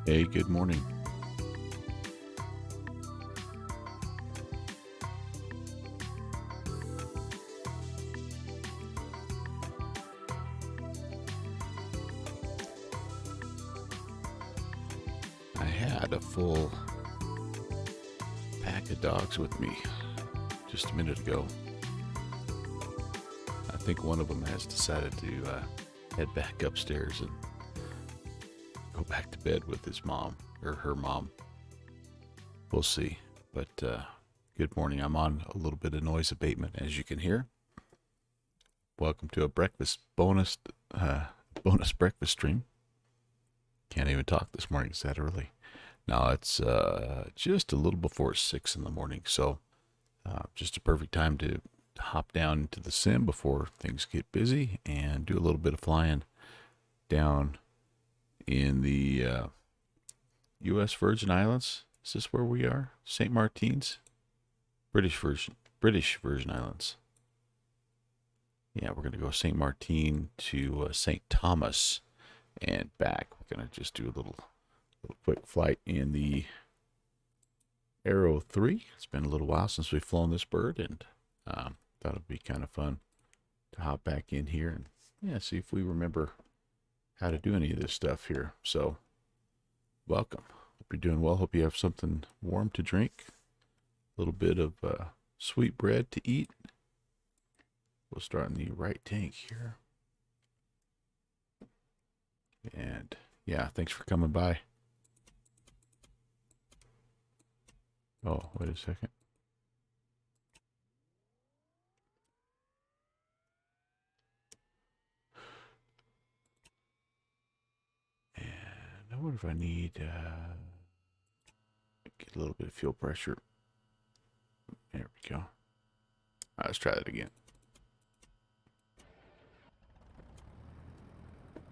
Hey, good morning. I had a full pack of dogs with me just a minute ago. I think one of them has decided to head back upstairs and go back to bed with his mom or her mom. We'll see. But good morning. I'm on a little bit of noise abatement, as you can hear. Welcome to a breakfast bonus breakfast stream. Can't even talk this morning. It's that early. Now it's just a little before 6 in the morning, so just a perfect time to hop down into the sim before things get busy and do a little bit of flying down in the U.S. Virgin Islands. Is this where we are? St. Martin's? British Virgin Islands. Yeah, we're going to go St. Martin to St. Thomas and back. We're going to just do a little quick flight in the Arrow 3. It's been a little while since we've flown this bird, and thought it'd be kind of fun to hop back in here and see if we remember how to do any of this stuff here. So, welcome. Hope you're doing well. Hope you have something warm to drink, a little bit of sweet bread to eat. We'll start in the right tank here. And yeah, thanks for coming by. Oh, wait a second. And I wonder if I need get a little bit of fuel pressure. There we go. All right, let's try that again.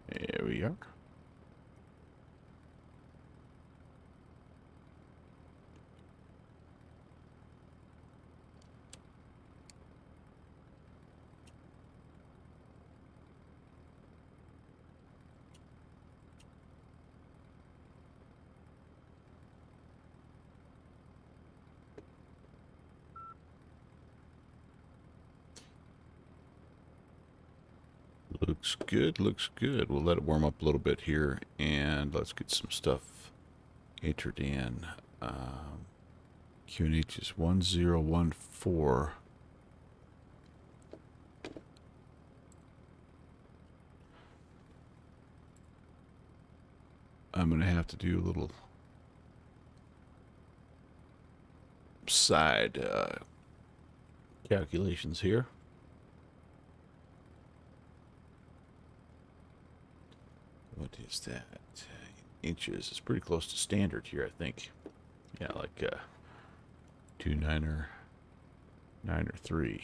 There we are. Looks good, looks good. We'll let it warm up a little bit here, and let's get some stuff entered in. QNH is 1014. I'm going to have to do a little side calculations here. What is that? Inches. It's pretty close to standard here, I think. Yeah, like 2.9 or 9 or 3.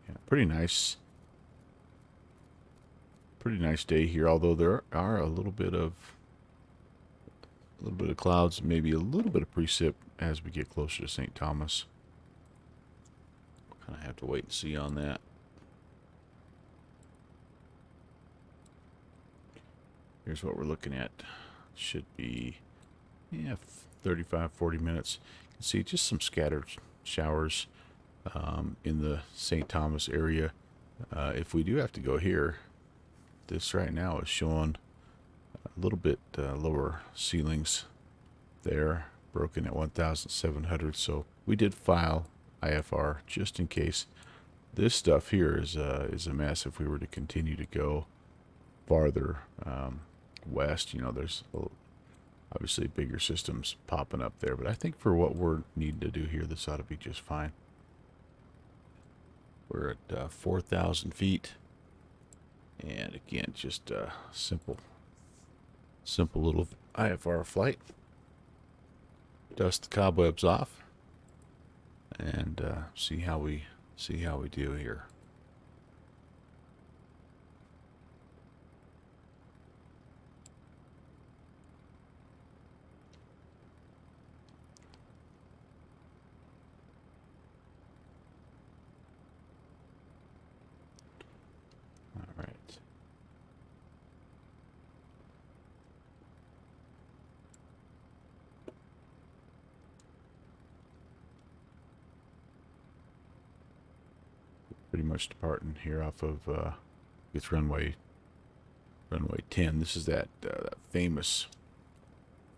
Yeah, pretty nice. Pretty nice day here, although there are a little bit of clouds, maybe a little bit of precip as we get closer to St. Thomas. We'll kind of have to wait and see on that. Here's what we're looking at. Should be, 35, 40 minutes. You can see just some scattered showers in the St. Thomas area. If we do have to go here, this right now is showing a little bit lower ceilings there, broken at 1,700. So we did file IFR just in case. This stuff here is a mess if we were to continue to go farther west. There's obviously bigger systems popping up there, but I think for what we're needing to do here, this ought to be just fine. We're at 4,000 feet, and again, just a simple little IFR flight. Dust the cobwebs off, and see how we do here. All right. much departing here off of it's runway 10. This is that famous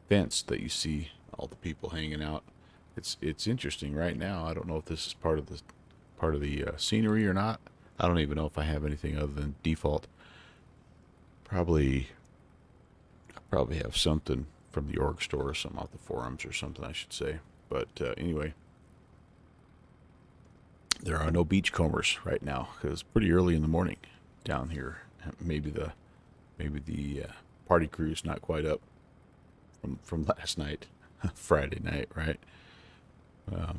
fence that you see all the people hanging out. It's interesting right now. I don't know if this is part of the scenery or not. I don't even know if I have anything other than default. Probably have something from the org store or something off the forums or something, I should say. But anyway, there are no beachcombers right now because it's pretty early in the morning down here. Maybe the party crew's not quite up from last night, Friday night, right? All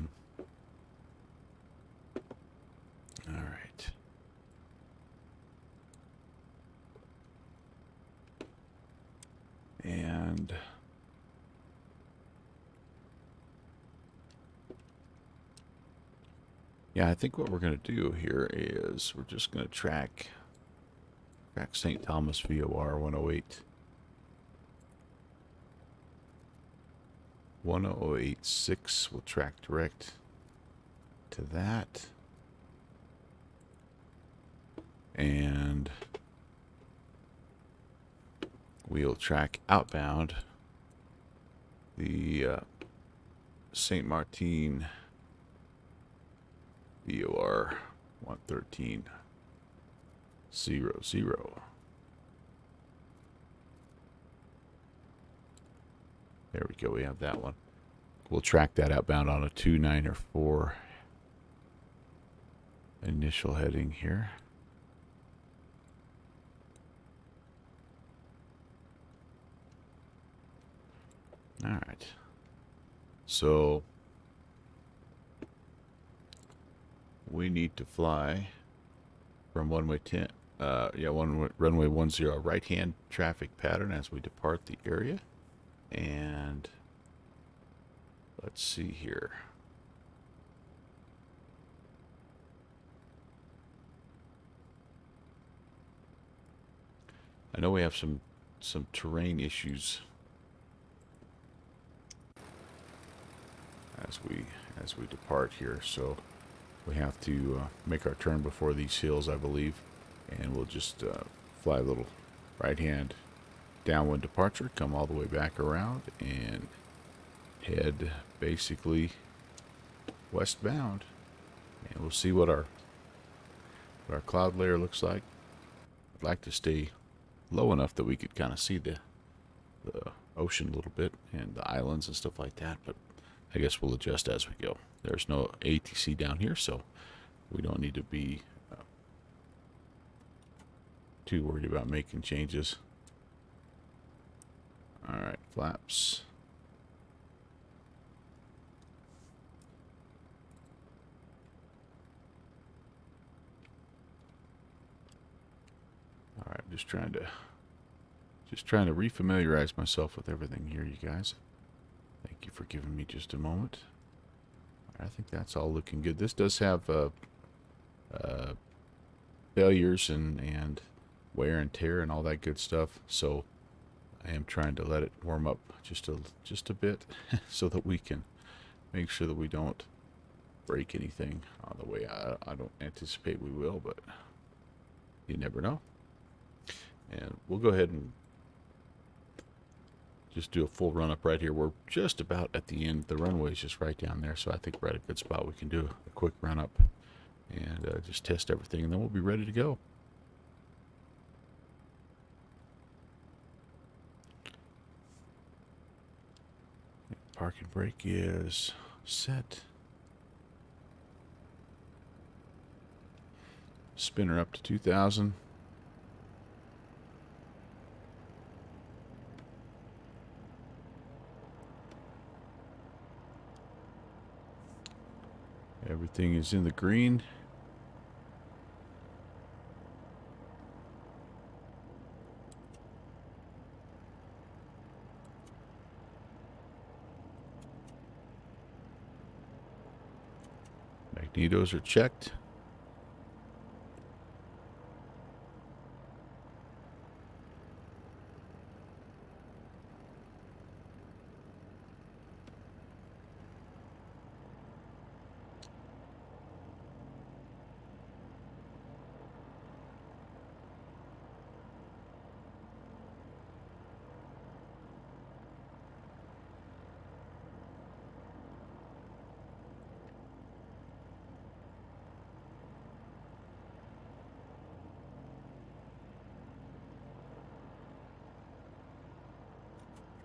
right. And yeah, I think what we're going to do here is we're just going to track St. Thomas VOR 108. 108.6 will track direct to that. And we'll track outbound the St. Martin VOR 113.00. There we go, we have that one. We'll track that outbound on a 294 initial heading here. All right. So we need to fly from runway 10, runway 10 right-hand traffic pattern as we depart the area. And let's see here. I know we have some terrain issues as we depart here, so we have to make our turn before these hills, I believe, and we'll just fly a little right-hand downwind departure, come all the way back around, and head basically westbound, and we'll see what our cloud layer looks like. I'd like to stay low enough that we could kind of see the ocean a little bit and the islands and stuff like that, but I guess we'll adjust as we go. There's no ATC down here, so we don't need to be too worried about making changes. All right, flaps. All right, just trying to refamiliarize myself with everything here, you guys. Thank you for giving me just a moment. I think that's all looking good. This does have failures and wear and tear and all that good stuff, so I am trying to let it warm up just a bit so that we can make sure that we don't break anything on the way. I don't anticipate we will, but you never know. And we'll go ahead and just do a full run up right here. We're just about at the end. The runway is just right down there, so I think we're at a good spot. We can do a quick run up and just test everything, and then we'll be ready to go. Park and brake is set. Spinner up to 2,000. Everything is in the green. Magnetos are checked.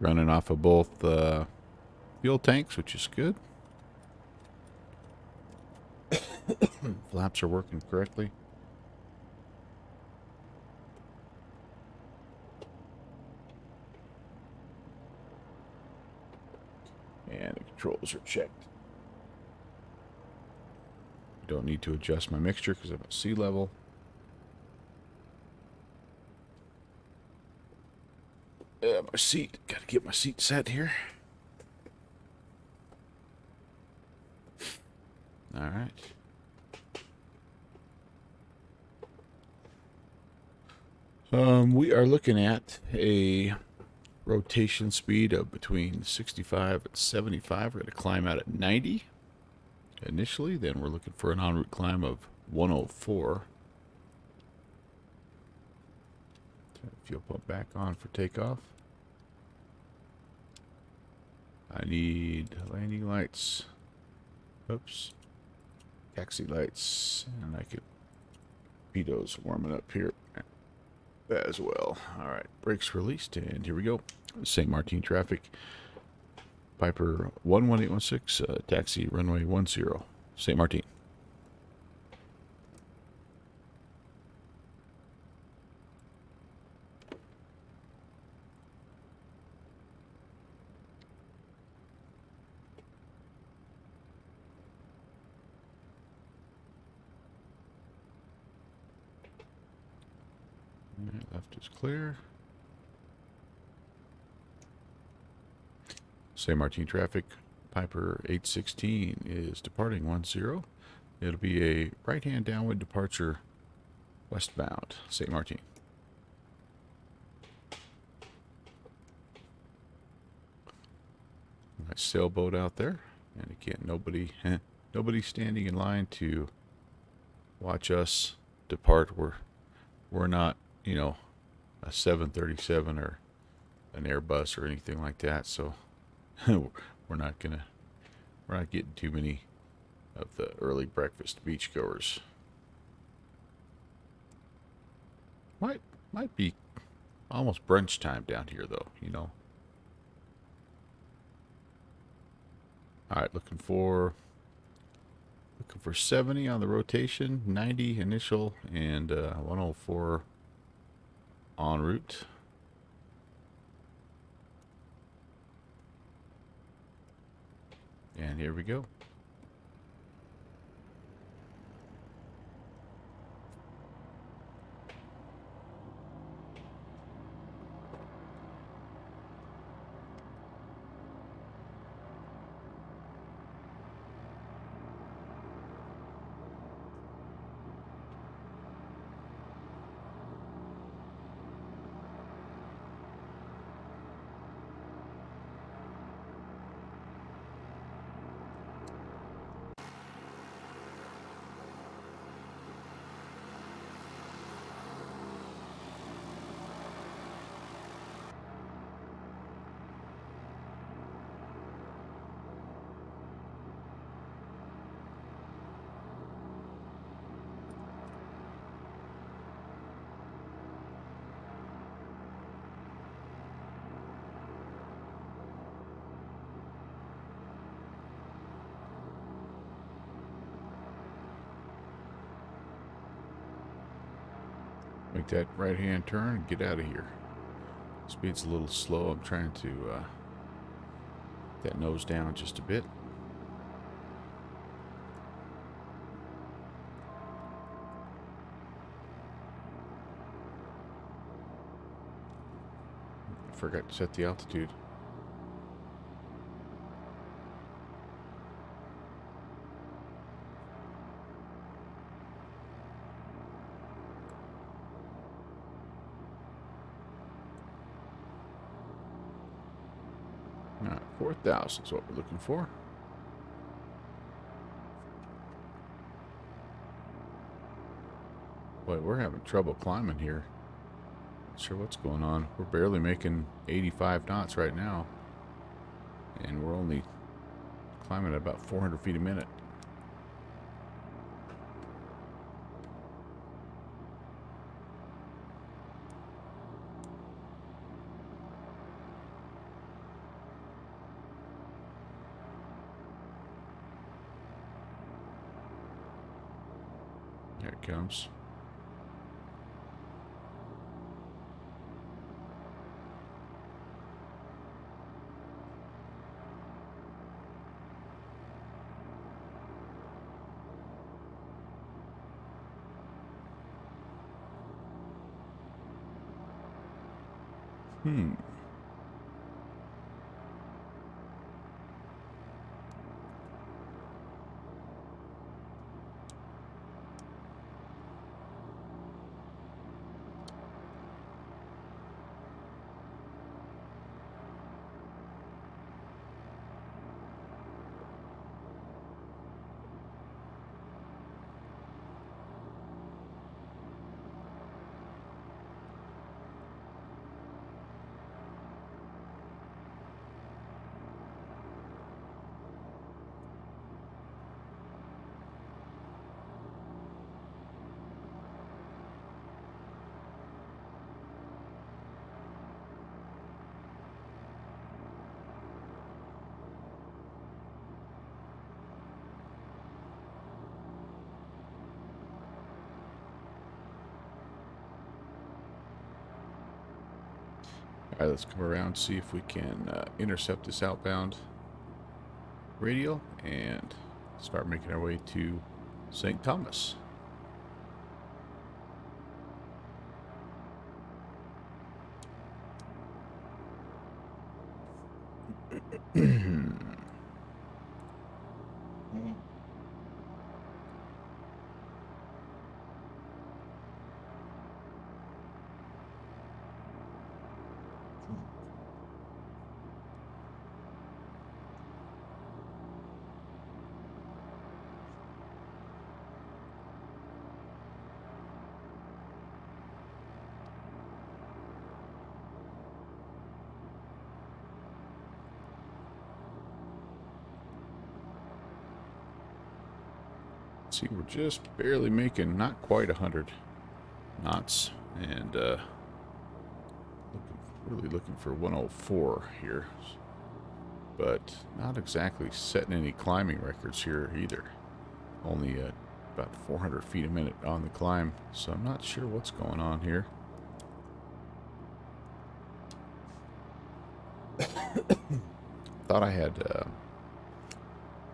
Running off of both fuel tanks, which is good. Flaps are working correctly. And the controls are checked. Don't need to adjust my mixture because I'm at sea level. My seat. Got to get my seat set here. All right. We are looking at a rotation speed of between 65 and 75. We're going to climb out at 90 initially. Then we're looking for an en route climb of 104. Fuel pump back on for takeoff. I need landing lights. Oops. Taxi lights. And I could... Speedo's warming up here as well. All right. Brakes released. And here we go. St. Martin traffic. Piper 11816. Taxi runway 10. St. Martin. Left is clear. St. Martin traffic. Piper 816 is departing 10. It'll be a right-hand downwind departure westbound, St. Martin. Nice sailboat out there. And again, nobody standing in line to watch us depart. We're not, you know, a 737 or an Airbus or anything like that, so we're not getting too many of the early breakfast beachgoers. Might be almost brunch time down here though, you know. All right, looking for 70 on the rotation, 90 initial, and 104 en route. And here we go. Make that right-hand turn and get out of here. Speed's a little slow. I'm trying to get that nose down just a bit. Forgot to set the altitude. All right, 4,000 is what we're looking for. Boy, we're having trouble climbing here. Not sure what's going on. We're barely making 85 knots right now. And we're only climbing at about 400 feet a minute. it comes. All right, let's come around, see if we can intercept this outbound radial and start making our way to St. Thomas. See, we're just barely making not quite 100 knots, and really looking for 104 here, but not exactly setting any climbing records here either. Only about 400 feet a minute on the climb, so I'm not sure what's going on here. Thought I had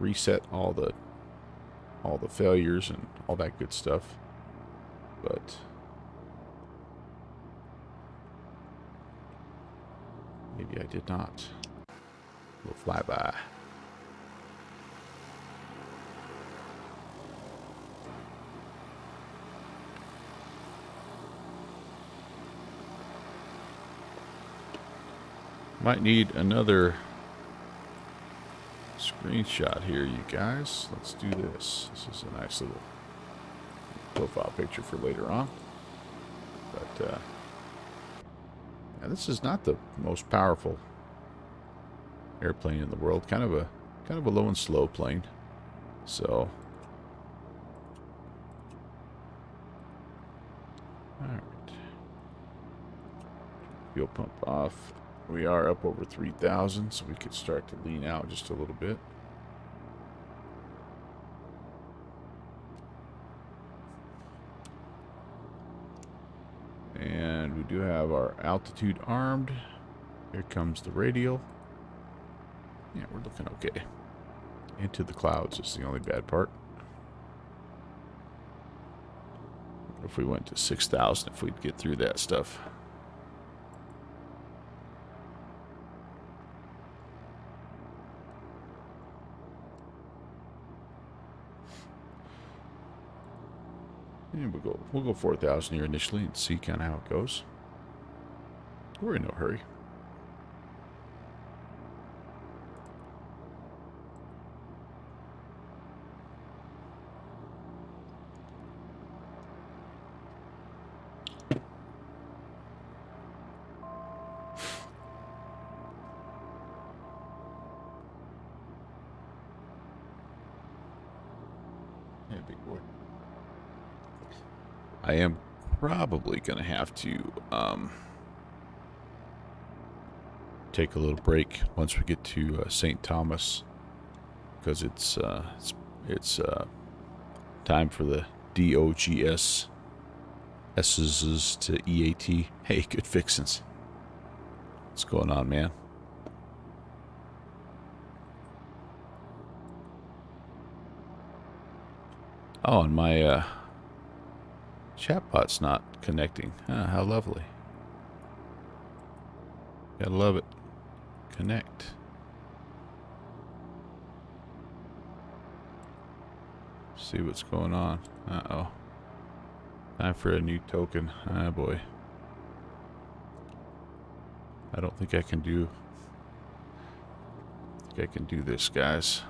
reset all the failures and all that good stuff, but maybe I did not. We'll fly by. Might need another screenshot here, you guys. Let's do this. This is a nice little profile picture for later on. But yeah, this is not the most powerful airplane in the world. Kind of a low and slow plane. So, all right. Fuel pump off. We are up over 3,000, so we could start to lean out just a little bit. And we do have our altitude armed. Here comes the radial. Yeah, we're looking okay. Into the clouds is the only bad part. What if we went to 6,000 if we'd get through that stuff? And we'll go 4,000 here initially and see kind of how it goes. We're in no hurry. Yeah, big boy. I am probably going to have to take a little break once we get to St. Thomas, because it's time for the DOGS S's to EAT. Hey, good fixins'. What's going on, man? Oh, and my chatbot's not connecting. Ah, how lovely. Gotta love it. Connect. See what's going on. Uh-oh. Time for a new token. Ah, boy. I don't think I can do... I think I can do this, guys.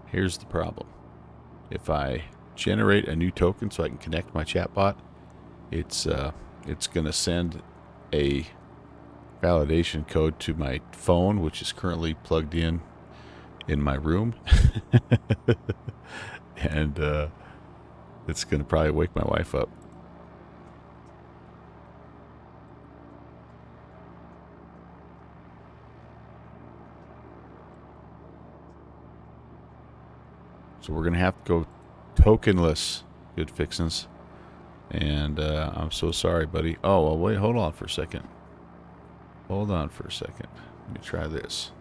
Here's the problem. If I generate a new token so I can connect my chatbot, it's going to send a validation code to my phone, which is currently plugged in my room. And it's going to probably wake my wife up. So we're going to have to go tokenless, good fixins'. And I'm so sorry, buddy. Oh, well, wait, hold on for a second. Hold on for a second. Let me try this.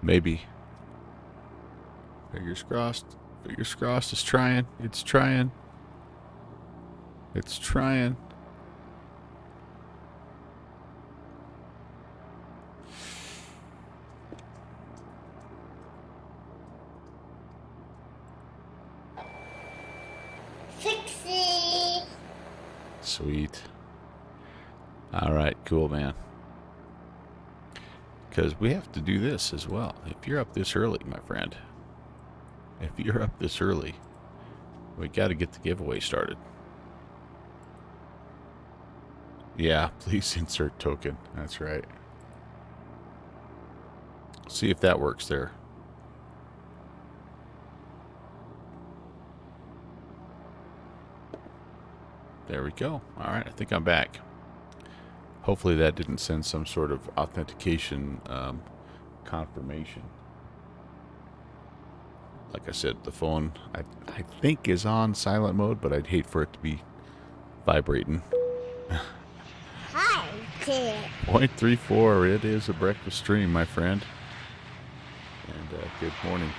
Maybe. Fingers crossed. Fingers crossed. It's trying. It's trying. It's trying. Fixie. Sweet. All right, cool, man. Because we have to do this as well. If you're up this early, my friend, if you're up this early, we got to get the giveaway started. Yeah, please insert token. That's right. See if that works there. There we go. All right, I think I'm back. Hopefully that didn't send some sort of authentication confirmation. Like I said, the phone, I think is on silent mode, but I'd hate for it to be vibrating. Hi, kid. 0.34, it is a breakfast stream, my friend. And good morning.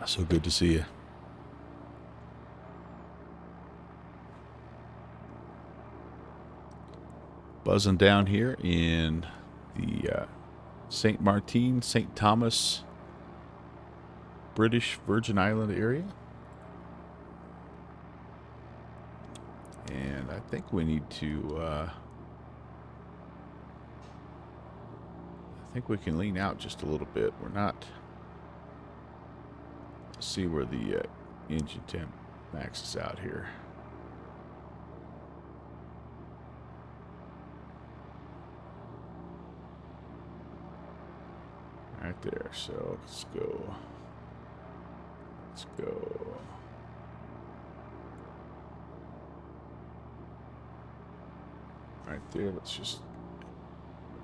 So good to see you. Buzzing down here in the St. Martin, St. Thomas, British Virgin Island area. And I think we need to, I think we can lean out just a little bit. We're not, let's see where the engine temp maxes out here. Right there, so let's go. Let's go. Right there, let's just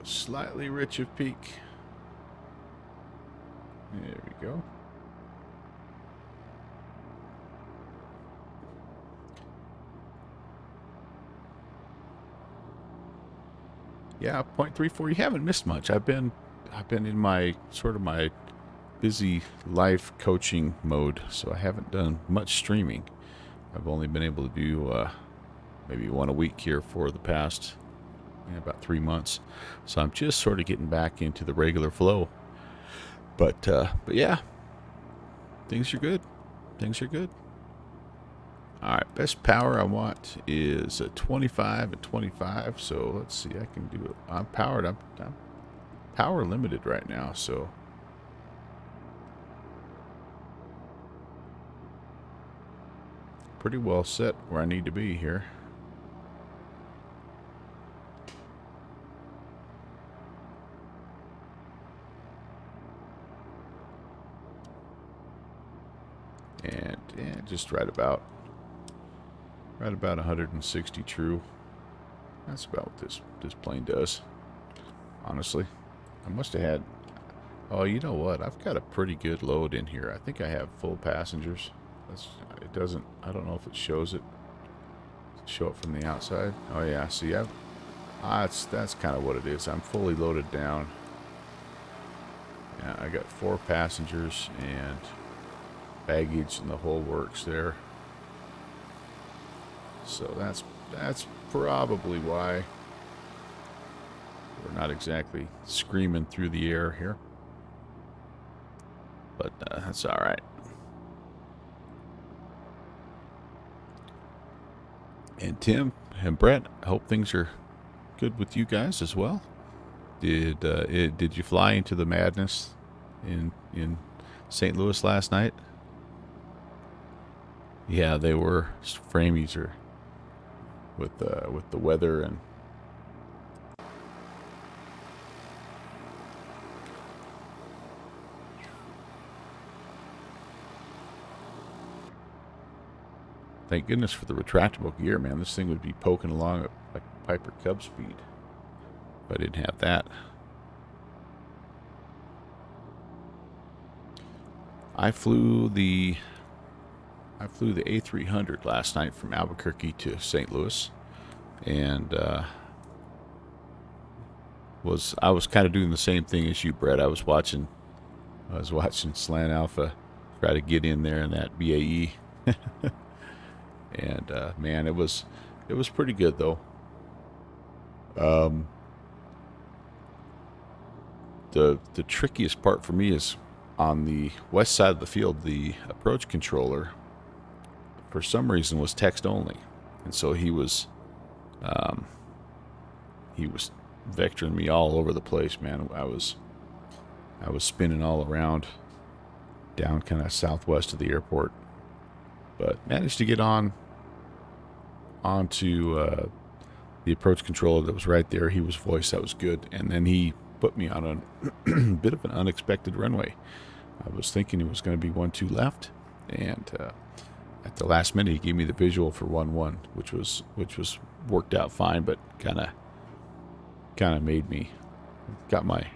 slightly rich of peak. There we go. Yeah, 0.34. You haven't missed much. I've been in my sort of my busy life coaching mode, so I haven't done much streaming. I've only been able to do maybe one a week here for the past about 3 months. So I'm just sort of getting back into the regular flow. But yeah, things are good. Things are good. All right, best power I want is a 25 and 25. So let's see, I can do it. I'm powered. I'm power limited right now, so pretty well set where I need to be here. And yeah, just right about 160 true. That's about what this plane does. Honestly, I must have had. Oh, you know what? I've got a pretty good load in here. I think I have full passengers. It doesn't. I don't know if it shows it. Show it from the outside. Oh yeah. See, that's kind of what it is. I'm fully loaded down. Yeah, I got 4 passengers and baggage and the whole works there. So that's probably why we're not exactly screaming through the air here. But that's all right. And Tim and Brett, I hope things are good with you guys as well. Did you fly into the madness in St. Louis last night? Yeah, they were framies or with the weather and thank goodness for the retractable gear, man. This thing would be poking along at like Piper Cub speed if I didn't have that. I flew the A300 last night from Albuquerque to St. Louis, and I was kind of doing the same thing as you, Brett. I was watching Slant Alpha try to get in there in that BAE, and man, it was pretty good though. The trickiest part for me is on the west side of the field. The approach controller, for some reason, was text only, and so he was vectoring me all over the place, man. I was spinning all around down kind of southwest of the airport, but managed to get onto the approach controller that was right there. He was voiced, that was good, and then he put me on a bit of an unexpected runway. I was thinking it was going to be 1-2 left, and at the last minute he gave me the visual for 1-1, which was worked out fine, but kind of made me got my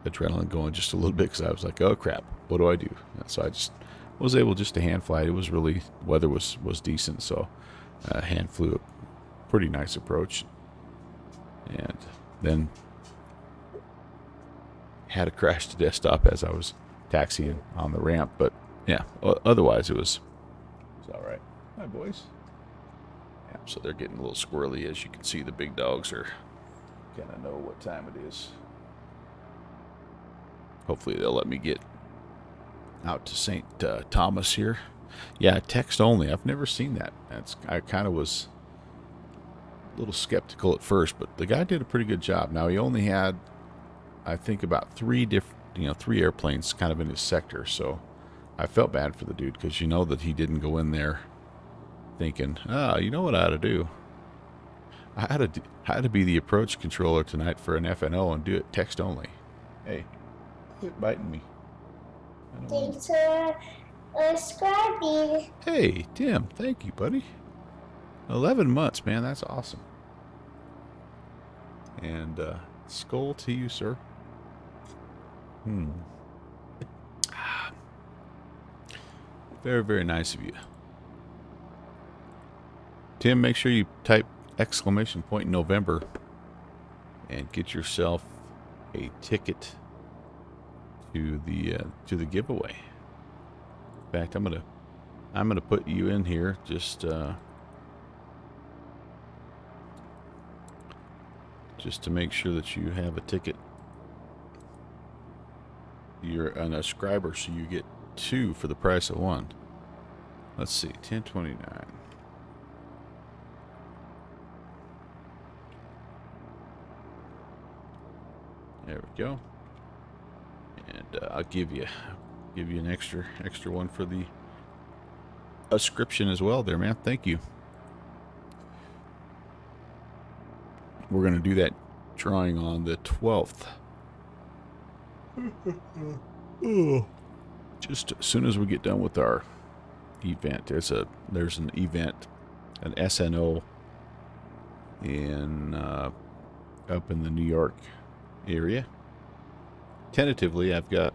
adrenaline going just a little bit, because I was like, oh crap, what do I do? And so I just was able just to hand fly. It was really, weather was decent, so hand flew a pretty nice approach, and then had a crash to desktop as I was taxiing on the ramp. But yeah, otherwise it was all right. Hi boys. Yeah, so they're getting a little squirrely. As you can see, the big dogs are kind of know what time it is. Hopefully they'll let me get out to St. Thomas here. Yeah, text only. I've never seen that. I kind of was a little skeptical at first, but the guy did a pretty good job. Now, he only had, I think, about 3 airplanes kind of in his sector, so I felt bad for the dude, because you know that he didn't go in there thinking, you know what I ought to do? I had to be the approach controller tonight for an FNO and do it text only. Hey, quit biting me. Thanks for subscribing. Hey, Tim, thank you, buddy. 11 months, man, that's awesome. And skull to you, sir. Very, very nice of you. Tim, make sure you type !November and get yourself a ticket to the giveaway. In fact, I'm gonna put you in here just to make sure that you have a ticket. You're an subscriber, so you get 2 for the price of 1. Let's see, 10.29. There we go. And I'll give you an extra one for the ascription as well there, man. Thank you. We're going to do that drawing on the 12th. Just as soon as we get done with our event. There's an event, an SNO in up in the New York area. Tentatively, have the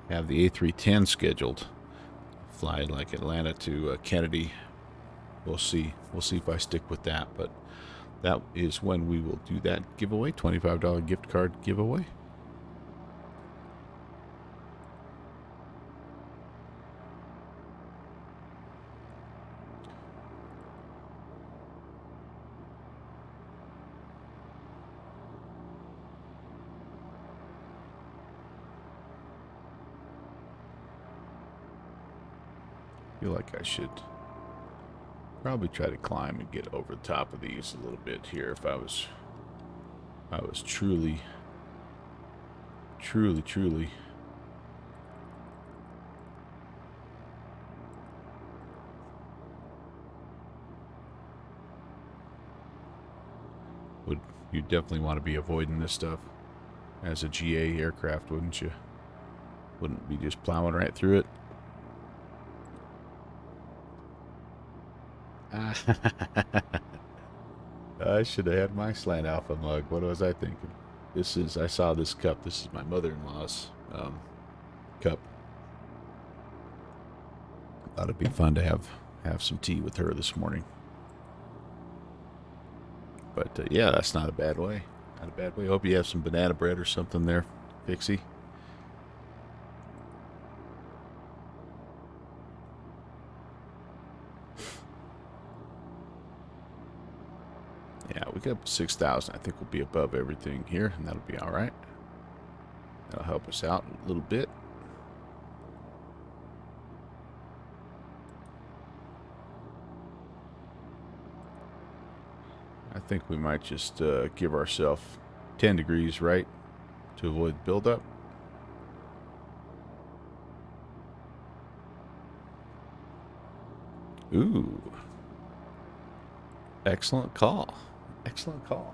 A310 scheduled. Fly like Atlanta to Kennedy. We'll see if I stick with that, but that is when we will do that giveaway, $25 gift card giveaway. Feel like I should probably try to climb and get over the top of these a little bit here if I was truly would. You definitely want to be avoiding this stuff as a GA aircraft, wouldn't you? Wouldn't be just plowing right through it. I should have had my Slant Alpha mug. What was I thinking? I saw this cup. This is my mother-in-law's cup. Thought it'd be fun to have some tea with her this morning. But yeah, that's not a bad way. Not a bad way. Hope you have some banana bread or something there, Pixie. Yeah, we got 6,000. I think we'll be above everything here, and that'll be all right. That'll help us out a little bit. I think we might just give ourselves 10 degrees right to avoid buildup. Ooh. Excellent call. Excellent call.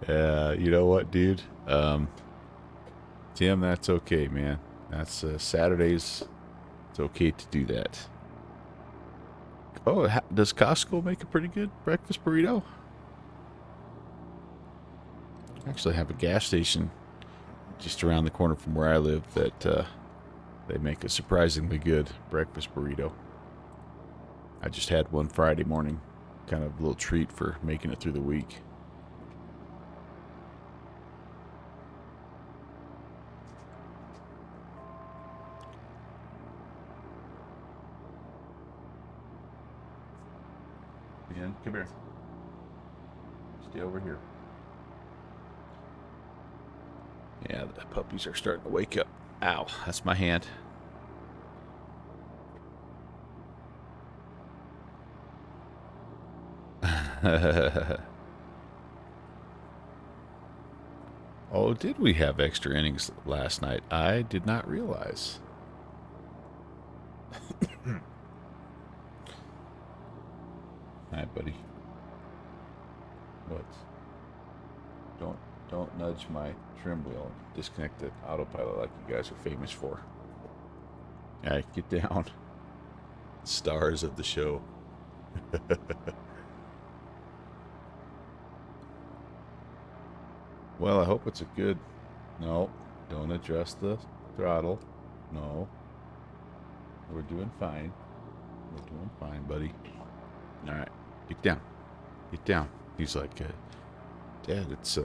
You know what, dude? Tim, that's okay, man. That's Saturdays. It's okay to do that. Oh, does Costco make a pretty good breakfast burrito? I actually have a gas station just around the corner from where I live that they make a surprisingly good breakfast burrito. I just had one Friday morning. Kind of a little treat for making it through the week. Ian, come here. Stay over here. Yeah, the puppies are starting to wake up. Ow, that's my hand. Oh, did we have extra innings last night? I did not realize. Hi, buddy. What? Don't nudge my trim wheel. Disconnect the autopilot like you guys are famous for. Alright, get down. Stars of the show. Well, I hope it's a good... No, don't adjust the throttle. No. We're doing fine. We're doing fine, buddy. Alright, get down. Get down. He's like, Dad, it's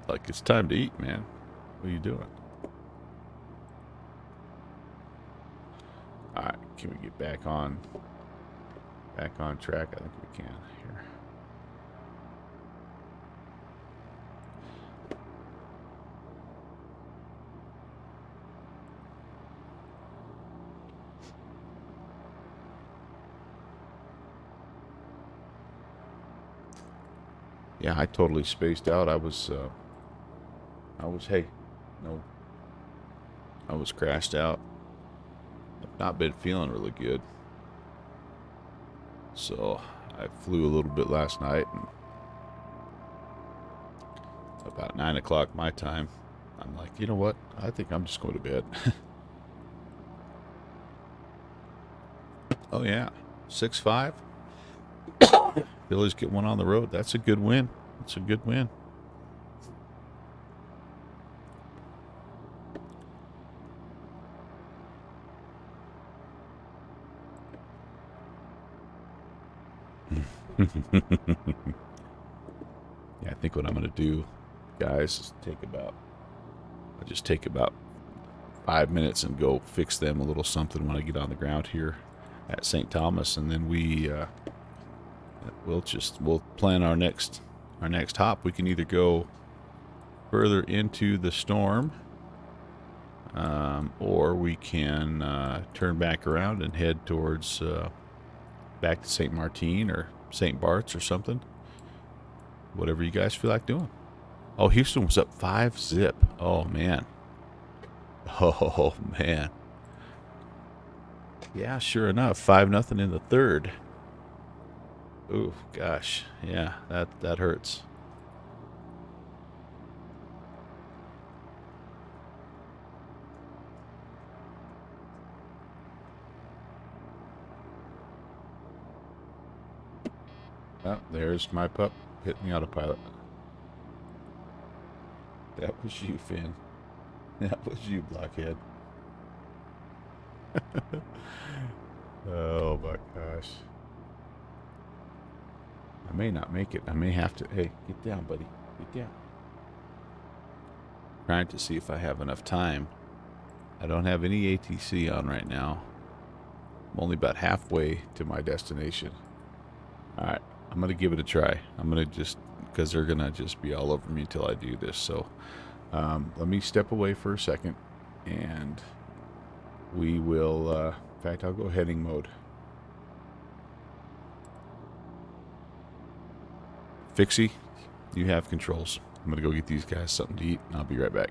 like it's time to eat, man. What are you doing? Alright, can we get back on track? I think we can here. Yeah, I totally spaced out. Hey, no, I was crashed out. I've not been feeling really good. So I flew a little bit last night, and about 9 o'clock my time, I'm like, you know what? I think I'm just going to bed. Oh, yeah. 6-5. Phillies get one on the road. That's a good win. That's a good win. Yeah, I think what I'm going to do, guys, is I'll just take about 5 minutes and go fix them a little something when I get on the ground here at St. Thomas, and then we'll plan our next hop. We can either go further into the storm, or we can turn back around and head towards back to St. Martin or St. Bart's or something. Whatever you guys feel like doing. Oh, Houston was up 5-zip. Oh man. Oh man. Yeah, sure enough, 5-0 in the third. Ooh, gosh, yeah, that hurts. Oh, there's my pup hitting the autopilot. That was you, Finn. That was you, blockhead. Oh my gosh. I may not make it. I may have to. Hey, get down, buddy. Get down. Trying to see if I have enough time. I don't have any ATC on right now. I'm only about halfway to my destination. All right, I'm gonna give it a try. I'm gonna just because they're gonna just be all over me until I do this. So let me step away for a second, and we will. In fact, I'll go heading mode. Fixie, you have controls. I'm gonna go get these guys something to eat, and I'll be right back.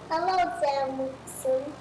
Hello, Samson.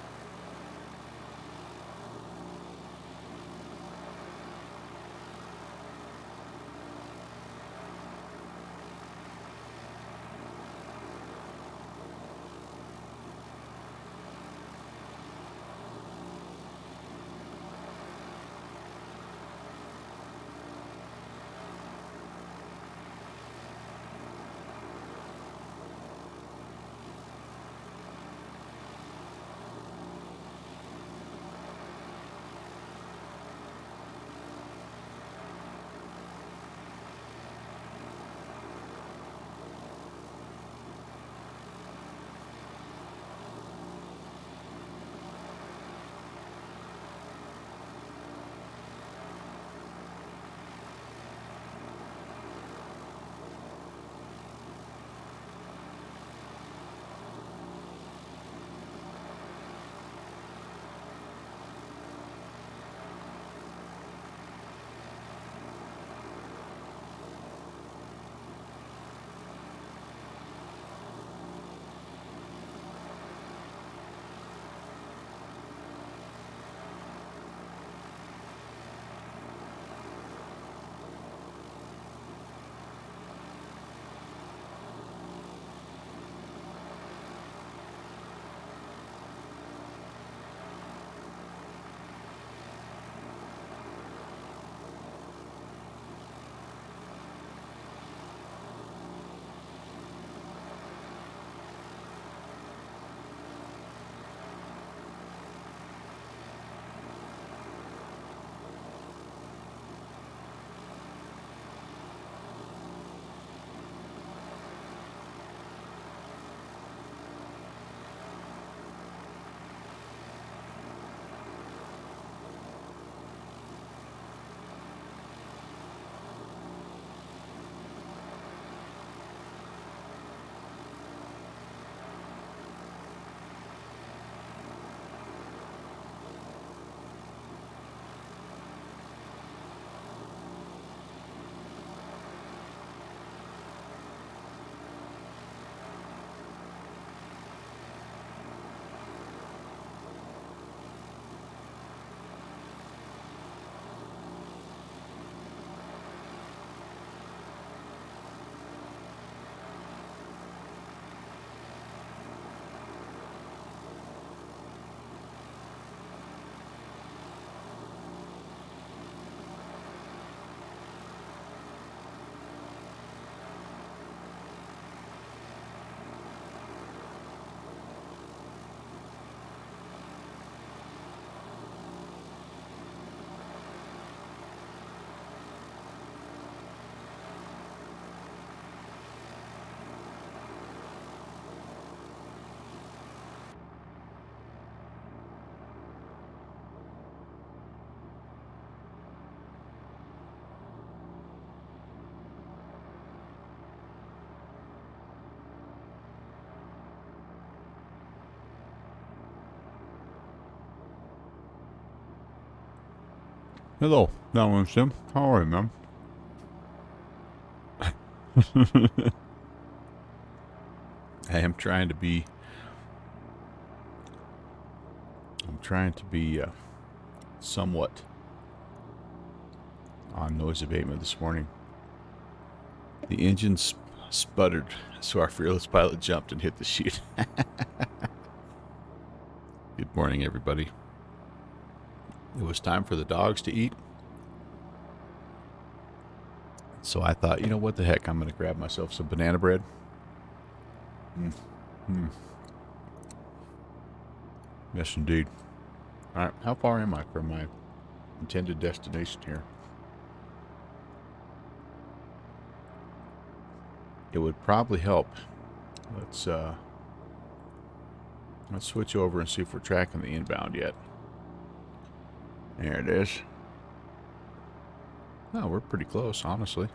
Hello, that one's Sim. How are you, man? I am trying to be. I'm trying to be somewhat on noise abatement this morning. The engine sputtered, so our fearless pilot jumped and hit the chute. Good morning, everybody. It was time for the dogs to eat. So I thought, you know what the heck, I'm going to grab myself some banana bread. Yes, indeed. All right, how far am I from my intended destination here? It would probably help. Let's switch over and see if we're tracking the inbound yet. There it is. Oh, we're pretty close, honestly.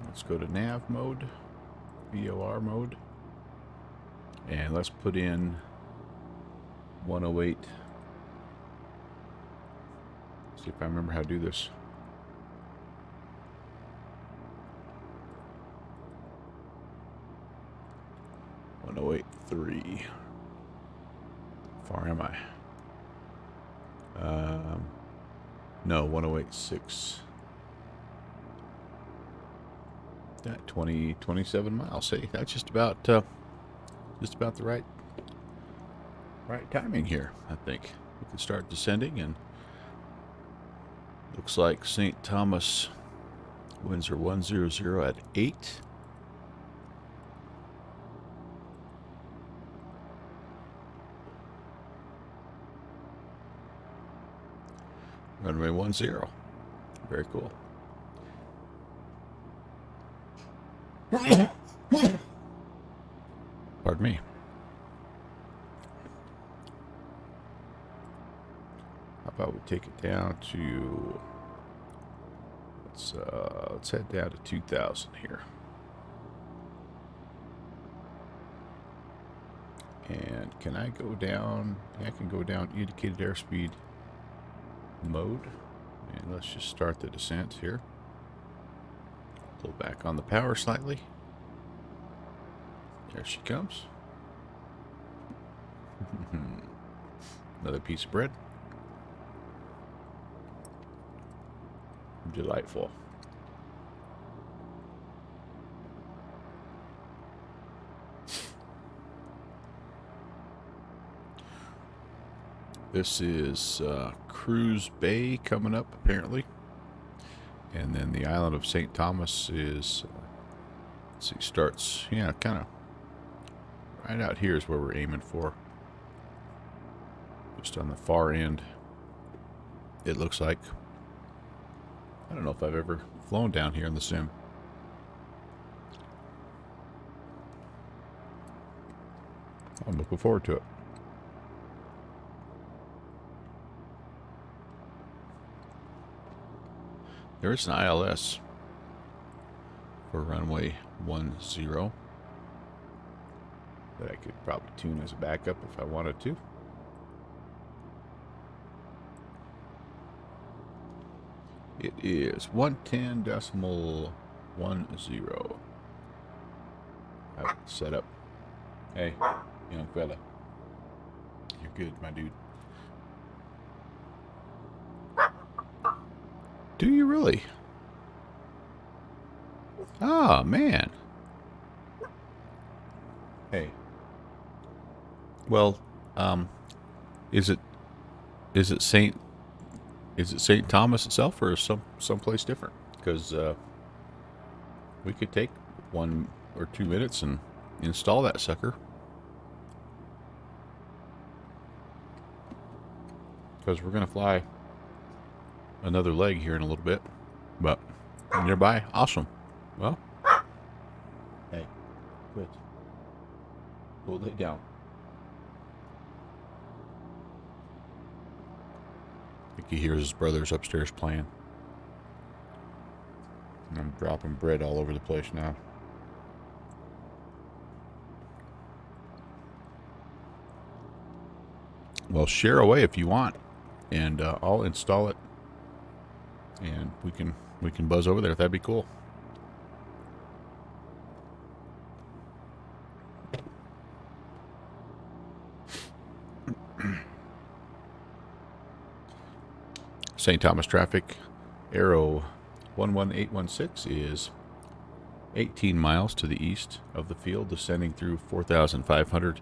Let's go to nav mode, VOR mode, and let's put in 108. See if I remember how to do this. 1083. How far am I? No, 1086. That 27 miles. Hey, that's just about the right timing here. I think we can start descending, and looks like St. Thomas, Windsor 100 at 8. Runway 10. Very cool. Pardon me. How about we take it down to, let's head down to 2,000 here. And can I go down? I can go down indicated airspeed mode. And let's just start the descent here. Pull back on the power slightly. There she comes. Another piece of bread. Delightful. This is Cruz Bay coming up, apparently. And then the island of St. Thomas is, let's see, starts, yeah, kind of right out here is where we're aiming for. Just on the far end, it looks like. I don't know if I've ever flown down here in the sim. I'm looking forward to it. There is an ILS for runway 10 that I could probably tune as a backup if I wanted to. It is 110.10. Set up. Hey, young fella. You're good, my dude. Do you really? Oh, man. Hey. Well, is it St. Thomas itself, or someplace different? Because we could take 1 or 2 minutes and install that sucker. Because we're gonna fly another leg here in a little bit, but nearby. Awesome. Well, hey, quit. Go lay down. I think he hears his brothers upstairs playing. And I'm dropping bread all over the place now. Well, share away if you want, and I'll install it, and we can buzz over there. That'd be cool. St. Thomas traffic, Aero 11816 is 18 miles to the east of the field, descending through 4,500,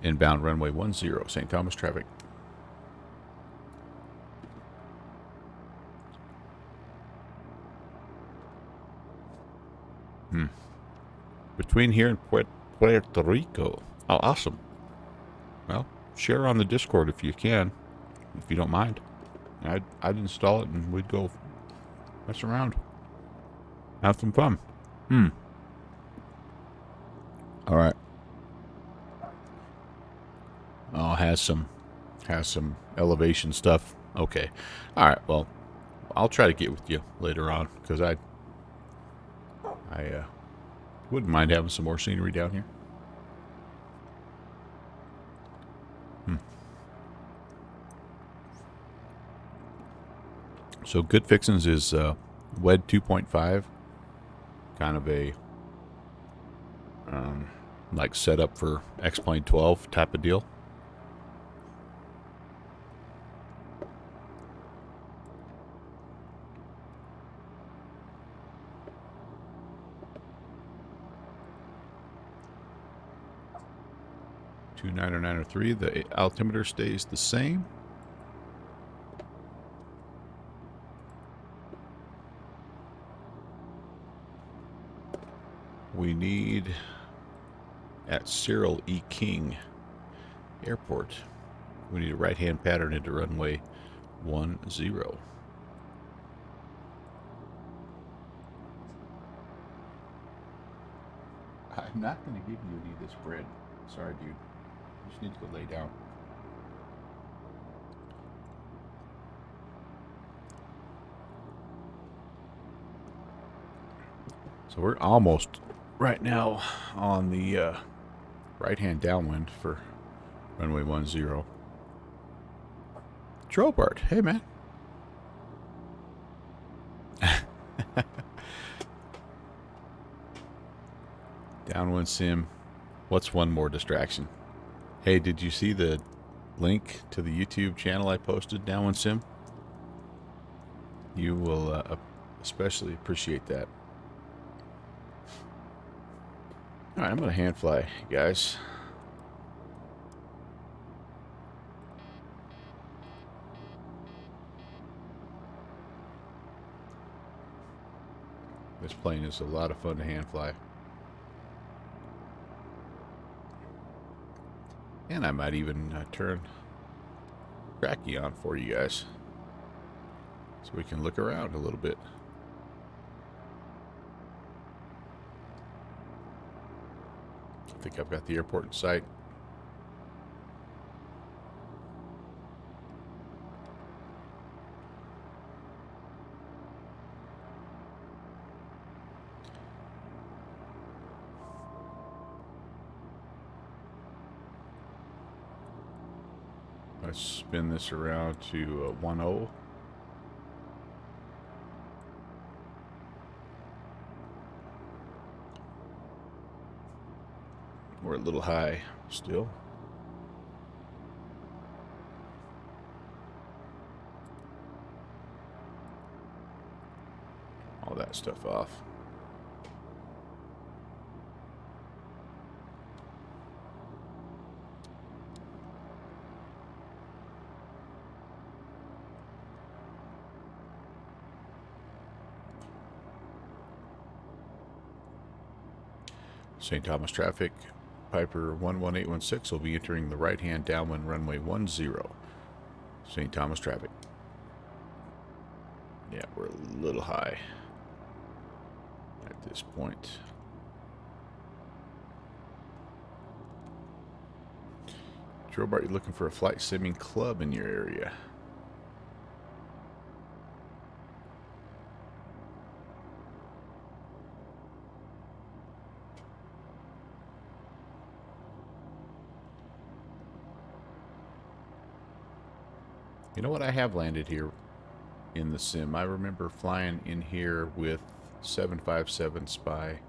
inbound runway 10, St. Thomas traffic. Between here and Puerto Rico. Oh, awesome. Well, share on the Discord if you can, if you don't mind. I'd install it and we'd go mess around. Have some fun. Alright. Oh, has some elevation stuff. Okay. Alright, well, I'll try to get with you later on, because I wouldn't mind having some more scenery down here. So Good Fixins is WED 2.5, kind of a Like set up for X-Plane 12 type of deal. Two 903. The altimeter stays the same. We need at Cyril E. King Airport. We need a right-hand pattern into runway 10. I'm not going to give you any of this bread. Sorry, dude. You just need to go lay down. So we're almost right now on the right-hand downwind for runway 10. Drobart, hey man. Downwind sim. What's one more distraction? Hey, did you see the link to the YouTube channel I posted, Downwind Sim? You will especially appreciate that. Alright, I'm going to hand fly, guys. This plane is a lot of fun to hand fly. And I might even turn Cracky on for you guys, so we can look around a little bit. I think I've got the airport in sight. Let's spin this around to 10. We're a little high still. All that stuff off. St. Thomas traffic. Piper 11816 will be entering the right-hand downwind runway 10. St. Thomas traffic. Yeah, we're a little high at this point. Drobart, you're looking for a flight simming club in your area. You know what? I have landed here in the sim. I remember flying in here with 757 Spy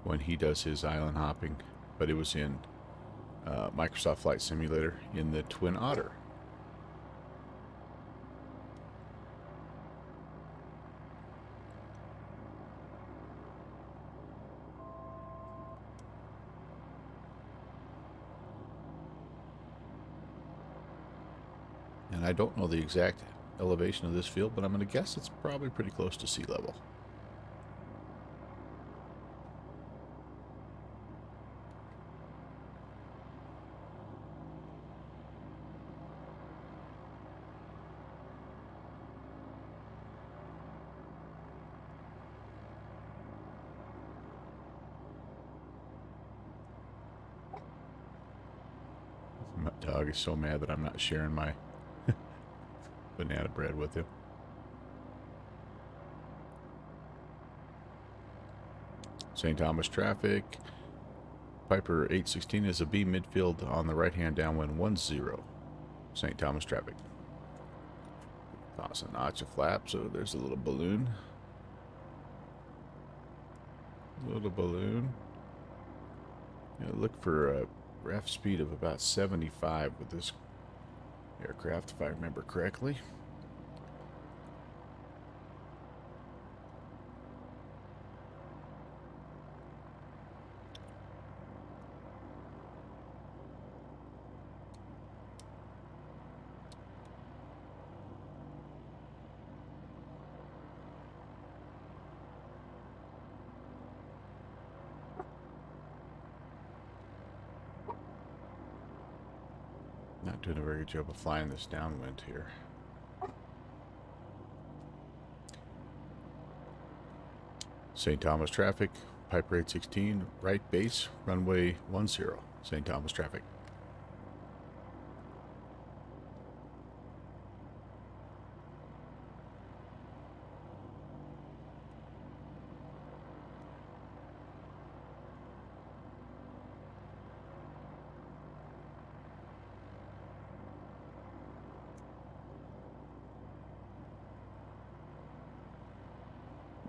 when he does his island hopping, but it was in Microsoft Flight Simulator in the Twin Otter. And I don't know the exact elevation of this field, but I'm going to guess it's probably pretty close to sea level. My dog is so mad that I'm not sharing my banana bread with him. St. Thomas traffic. Piper 816 is a B midfield on the right-hand downwind 10. St. Thomas traffic. Toss a notch of flap, so there's a little balloon. Little balloon. Look for a ref speed of about 75 with this aircraft, if I remember correctly. Not doing a very good job of flying this downwind here. St. Thomas traffic, Piper 816, right base, runway 10, St. Thomas traffic.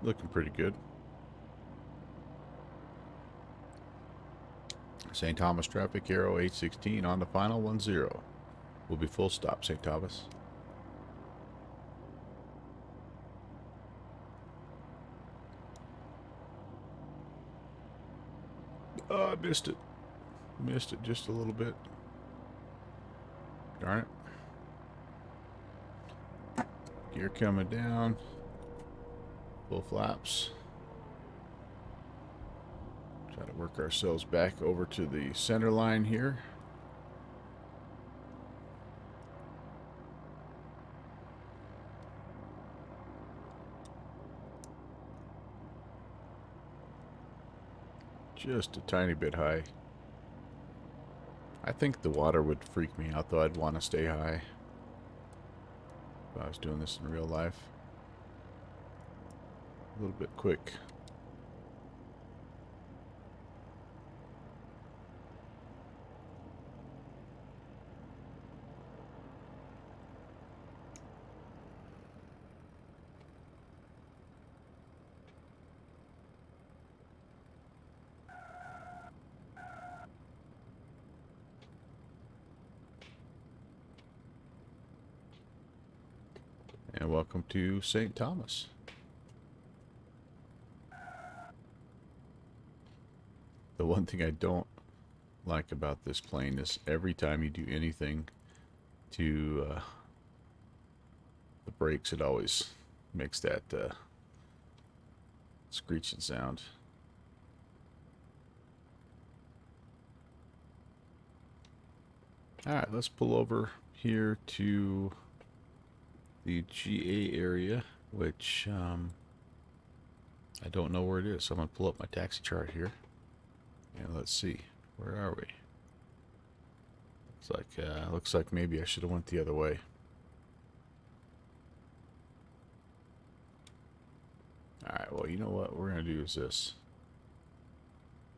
Looking pretty good. St. Thomas traffic, Aero 816 on the final 10. Will be full stop, St. Thomas. Oh, I missed it. Missed it just a little bit. Darn it. Gear coming down. Full flaps. Try to work ourselves back over to the center line here. Just a tiny bit high. I think the water would freak me out, though. I'd want to stay high if I was doing this in real life. A little bit quick. And welcome to St. Thomas. The one thing I don't like about this plane is every time you do anything to the brakes, it always makes that screeching sound. Alright, let's pull over here to the GA area, which I don't know where it is. So I'm going to pull up my taxi chart here. And let's see. Where are we? Looks like maybe I should have went the other way. Alright, well, you know what we're going to do is this.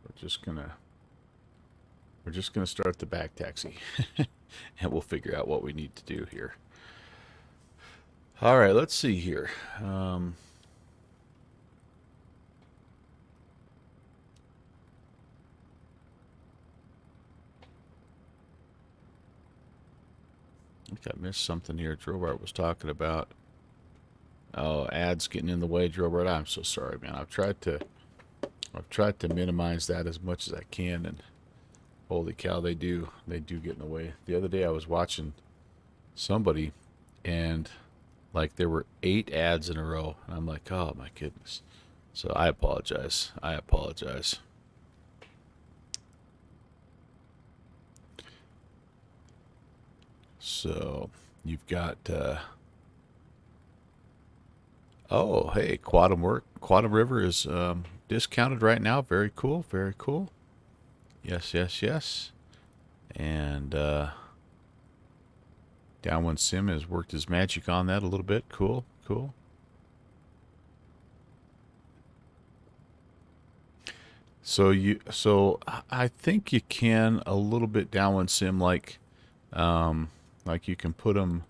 We're just going to start the back taxi. And we'll figure out what we need to do here. Alright, let's see here. I think I missed something here. Drobart was talking about. Oh, ads getting in the way, Drobart. I'm so sorry, man. I've tried to minimize that as much as I can, and holy cow, they do get in the way. The other day I was watching somebody, and like there were 8 ads in a row, and I'm like, oh my goodness. So I apologize. So you've got oh, hey, Quantum River is discounted right now. Very cool, very cool. Yes. And Downwind Sim has worked his magic on that a little bit. Cool. So I think you can a little bit Downwind Sim, like you can put them.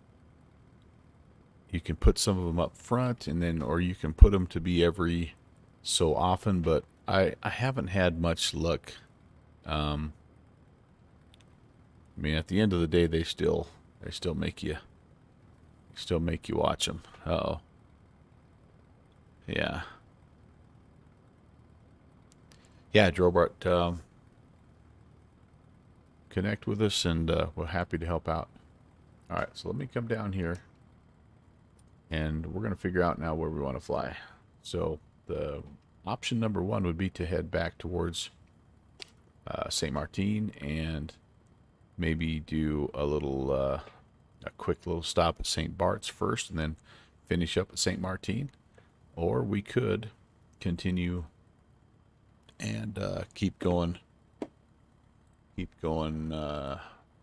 You can put some of them up front, and then, or you can put them to be every so often. But I haven't had much luck I mean, at the end of the day, they still make you watch them. Uh-oh. Yeah. Yeah, Drobart, connect with us, and we're happy to help out. All right, so let me come down here, and we're going to figure out now where we want to fly. So the option number one would be to head back towards St. Martin and maybe do a quick little stop at St. Bart's first and then finish up at St. Martin. Or we could continue and keep going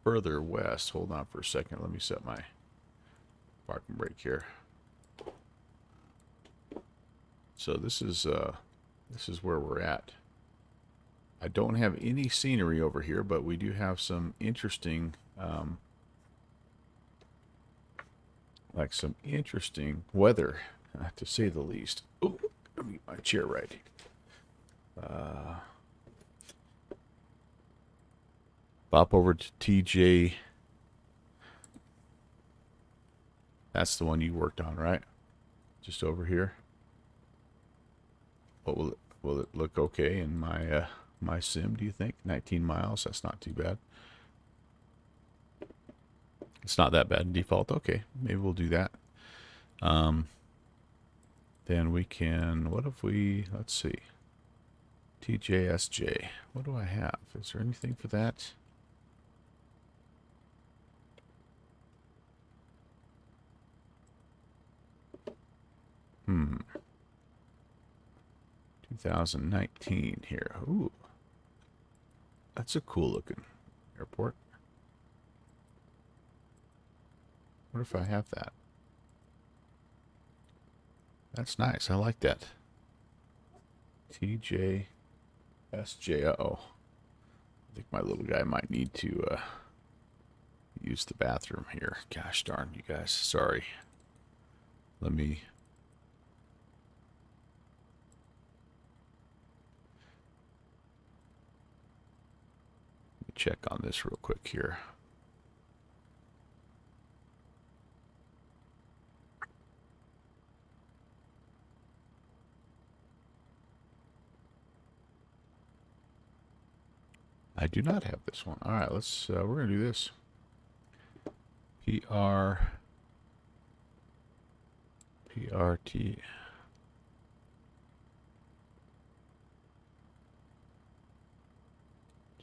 further west. Hold on for a second. Let me set my parking brake here. So this is where we're at. I don't have any scenery over here, but we do have some interesting weather, to say the least. Oh, let me get my chair right. Bop over to TJ. That's the one you worked on, right? Just over here. What will it look okay in my my sim, do you think? 19 miles, that's not too bad. It's not that bad in default. Okay, maybe we'll do that. Then we can, what if we, let's see. TJSJ. What do I have? Is there anything for that? Hmm. 2019 here. Ooh. That's a cool looking airport. What if I have that? That's nice. I like that. TJSJ. Uh-oh. I think my little guy might need to use the bathroom here. Gosh darn, you guys. Sorry. Let me check on this real quick here. I do not have this one. All right, let's. We're gonna do this. PRT.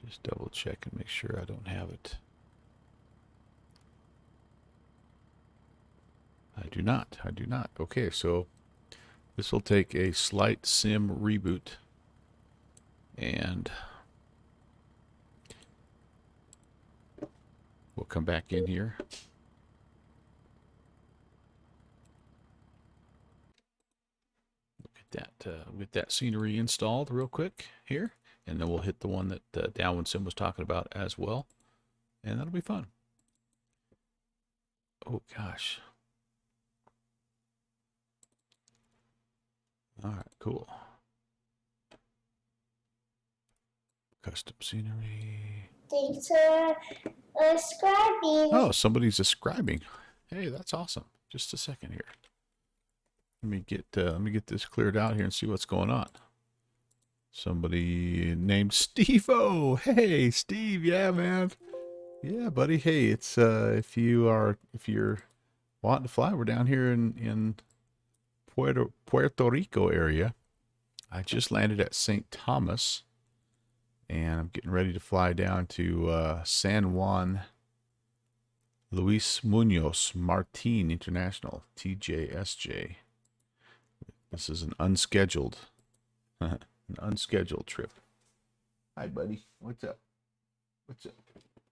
Just double check and make sure I don't have it. I do not. I do not. Okay, so this will take a slight sim reboot, and we'll come back in here. Look at that. We'll get that scenery installed real quick here, and then we'll hit the one that Downwind Sim was talking about as well, and that'll be fun. Oh gosh. All right, cool. Custom scenery. Thanks for subscribing. Oh, somebody's ascribing. Hey, that's awesome. Just a second here. Let me get this cleared out here and see what's going on. Somebody named Steve-O. Hey, Steve. Yeah, man. Yeah, buddy. Hey, it's if you're wanting to fly, we're down here in Puerto Rico area. I just landed at St. Thomas, and I'm getting ready to fly down to San Juan Luis Munoz Martin International, TJSJ. This is an unscheduled trip. Hi, buddy. What's up? What's up?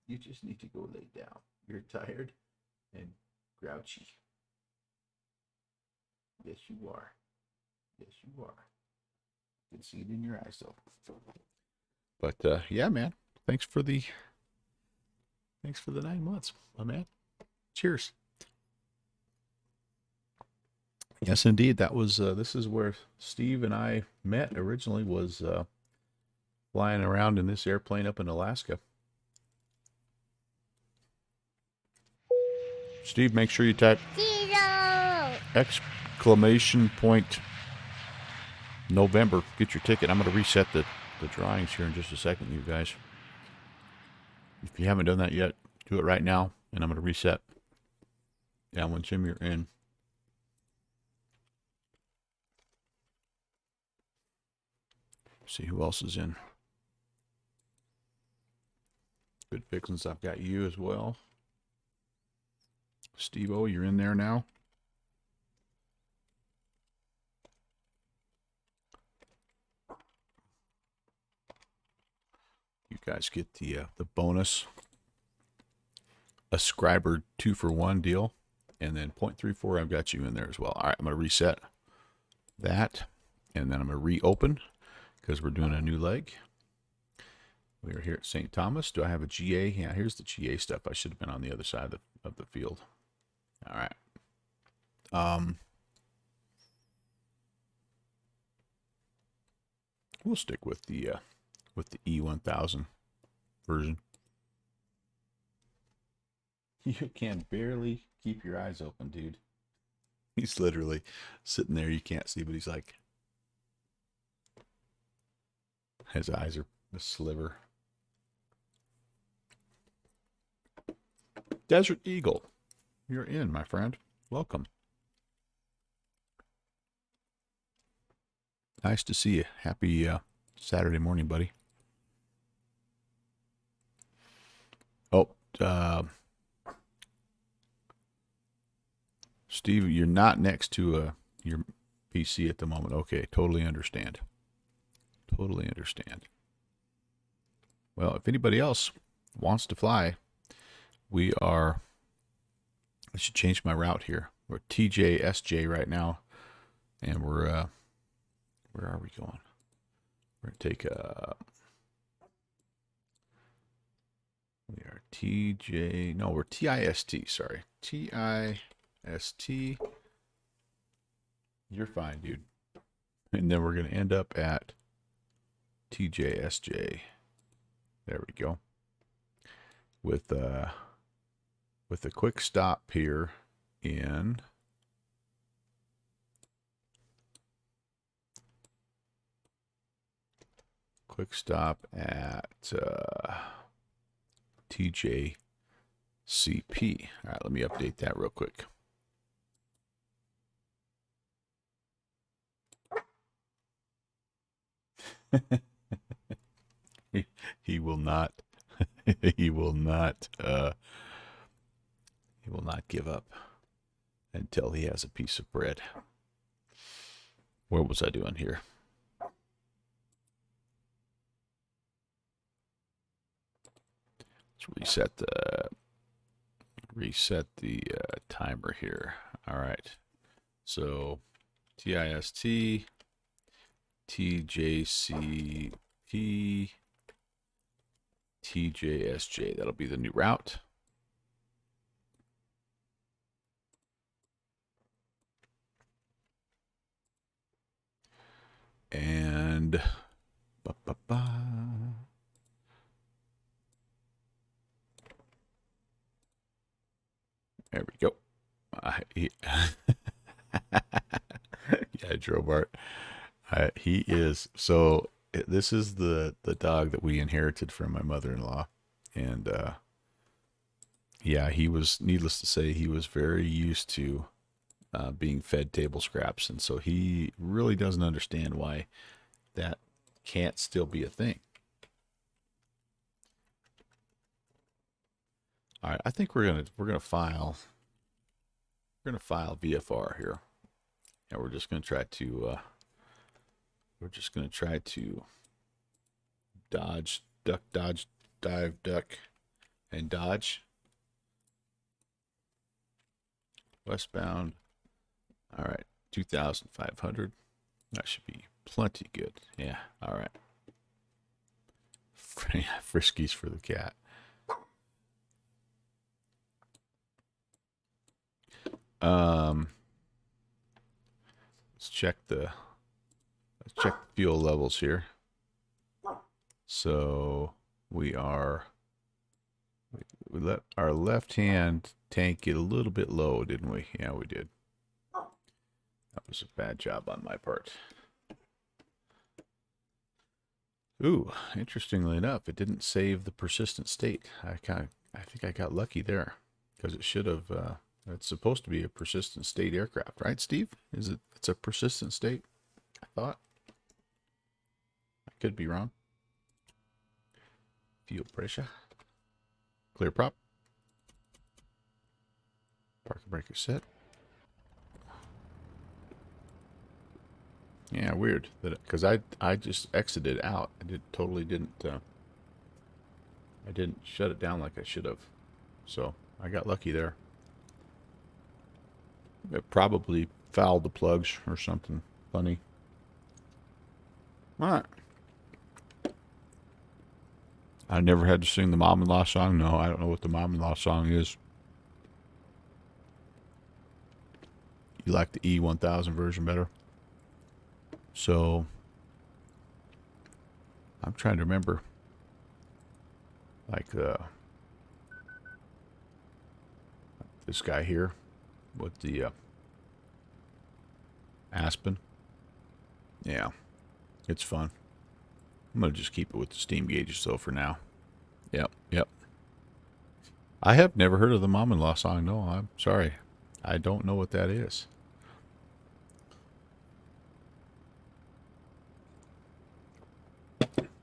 You just need to go lay down. You're tired and grouchy. Yes, you are. Yes, you are. You can see it in your eyes, though. But yeah, man. Thanks for the 9 months, my man. Cheers. Yes, indeed. That was this is where Steve and I met originally, was flying around in this airplane up in Alaska. Steve, make sure you type exclamation point November. Get your ticket. I'm going to reset the drawings here in just a second, you guys. If you haven't done that yet, do it right now, and I'm going to reset. Yeah, when Jim, you're in. See who else is in. Good fixins. I've got you as well. Steve-O, you're in there now. You guys get the bonus Ascriber 2-for-1 deal. And then 0.34, I've got you in there as well. All right, I'm going to reset that. And then I'm going to reopen because we're doing a new leg. We are here at St. Thomas. Do I have a GA? Yeah, here's the GA stuff. I should have been on the other side of the field. All right. We'll stick with the E1000 version. You can barely keep your eyes open, dude. He's literally sitting there. You can't see, but he's like, his eyes are a sliver. Desert Eagle, you're in, my friend. Welcome. Nice to see you. Happy Saturday morning, buddy. Oh, Steve, you're not next to your PC at the moment. Okay, totally understand. Totally understand. Well, if anybody else wants to fly, I should change my route here. We're TJSJ right now, and we're, where are we going? We're going to take we are we're TIST, sorry. TIST. You're fine, dude. And then we're going to end up at TJSJ. There we go. With a quick stop here in at TJCP. All right, let me update that real quick. He will not he will not give up until he has a piece of bread. What was I doing here? Let's reset the timer here. All right. So TIST, TJCP, TJSJ. That'll be the new route. And there we go. Yeah, Joe Bart. He is so. This is the dog that we inherited from my mother-in-law, and yeah, he was. Needless to say, he was very used to being fed table scraps, and so he really doesn't understand why that can't still be a thing. All right, I think we're gonna file VFR here, and we're just gonna try to dodge, duck, dodge, dive, duck, and dodge. Westbound. All right, 2,500. That should be plenty good. Yeah. All right. Friskies for the cat. Let's check the fuel levels here. So we let our left-hand tank get a little bit low, didn't we? Yeah, we did. That was a bad job on my part. Ooh, interestingly enough, it didn't save the persistent state. I think I got lucky there because it should have. It's supposed to be a persistent state aircraft, right, Steve? Is it? It's a persistent state. I thought. I could be wrong. Fuel pressure. Clear prop. Parking breaker set. Yeah, weird that because I just exited out. I totally didn't. I didn't shut it down like I should have. So I got lucky there. It probably fouled the plugs or something funny. All right. I never had to sing the Mom-in-Law song. No, I don't know what the Mom-in-Law song is. You like the E1000 version better? So I'm trying to remember. Like this guy here with the Aspen. Yeah, it's fun. I'm going to just keep it with the steam gauges, though, for now. Yep. I have never heard of the Mom-in-Law song. No, I'm sorry. I don't know what that is.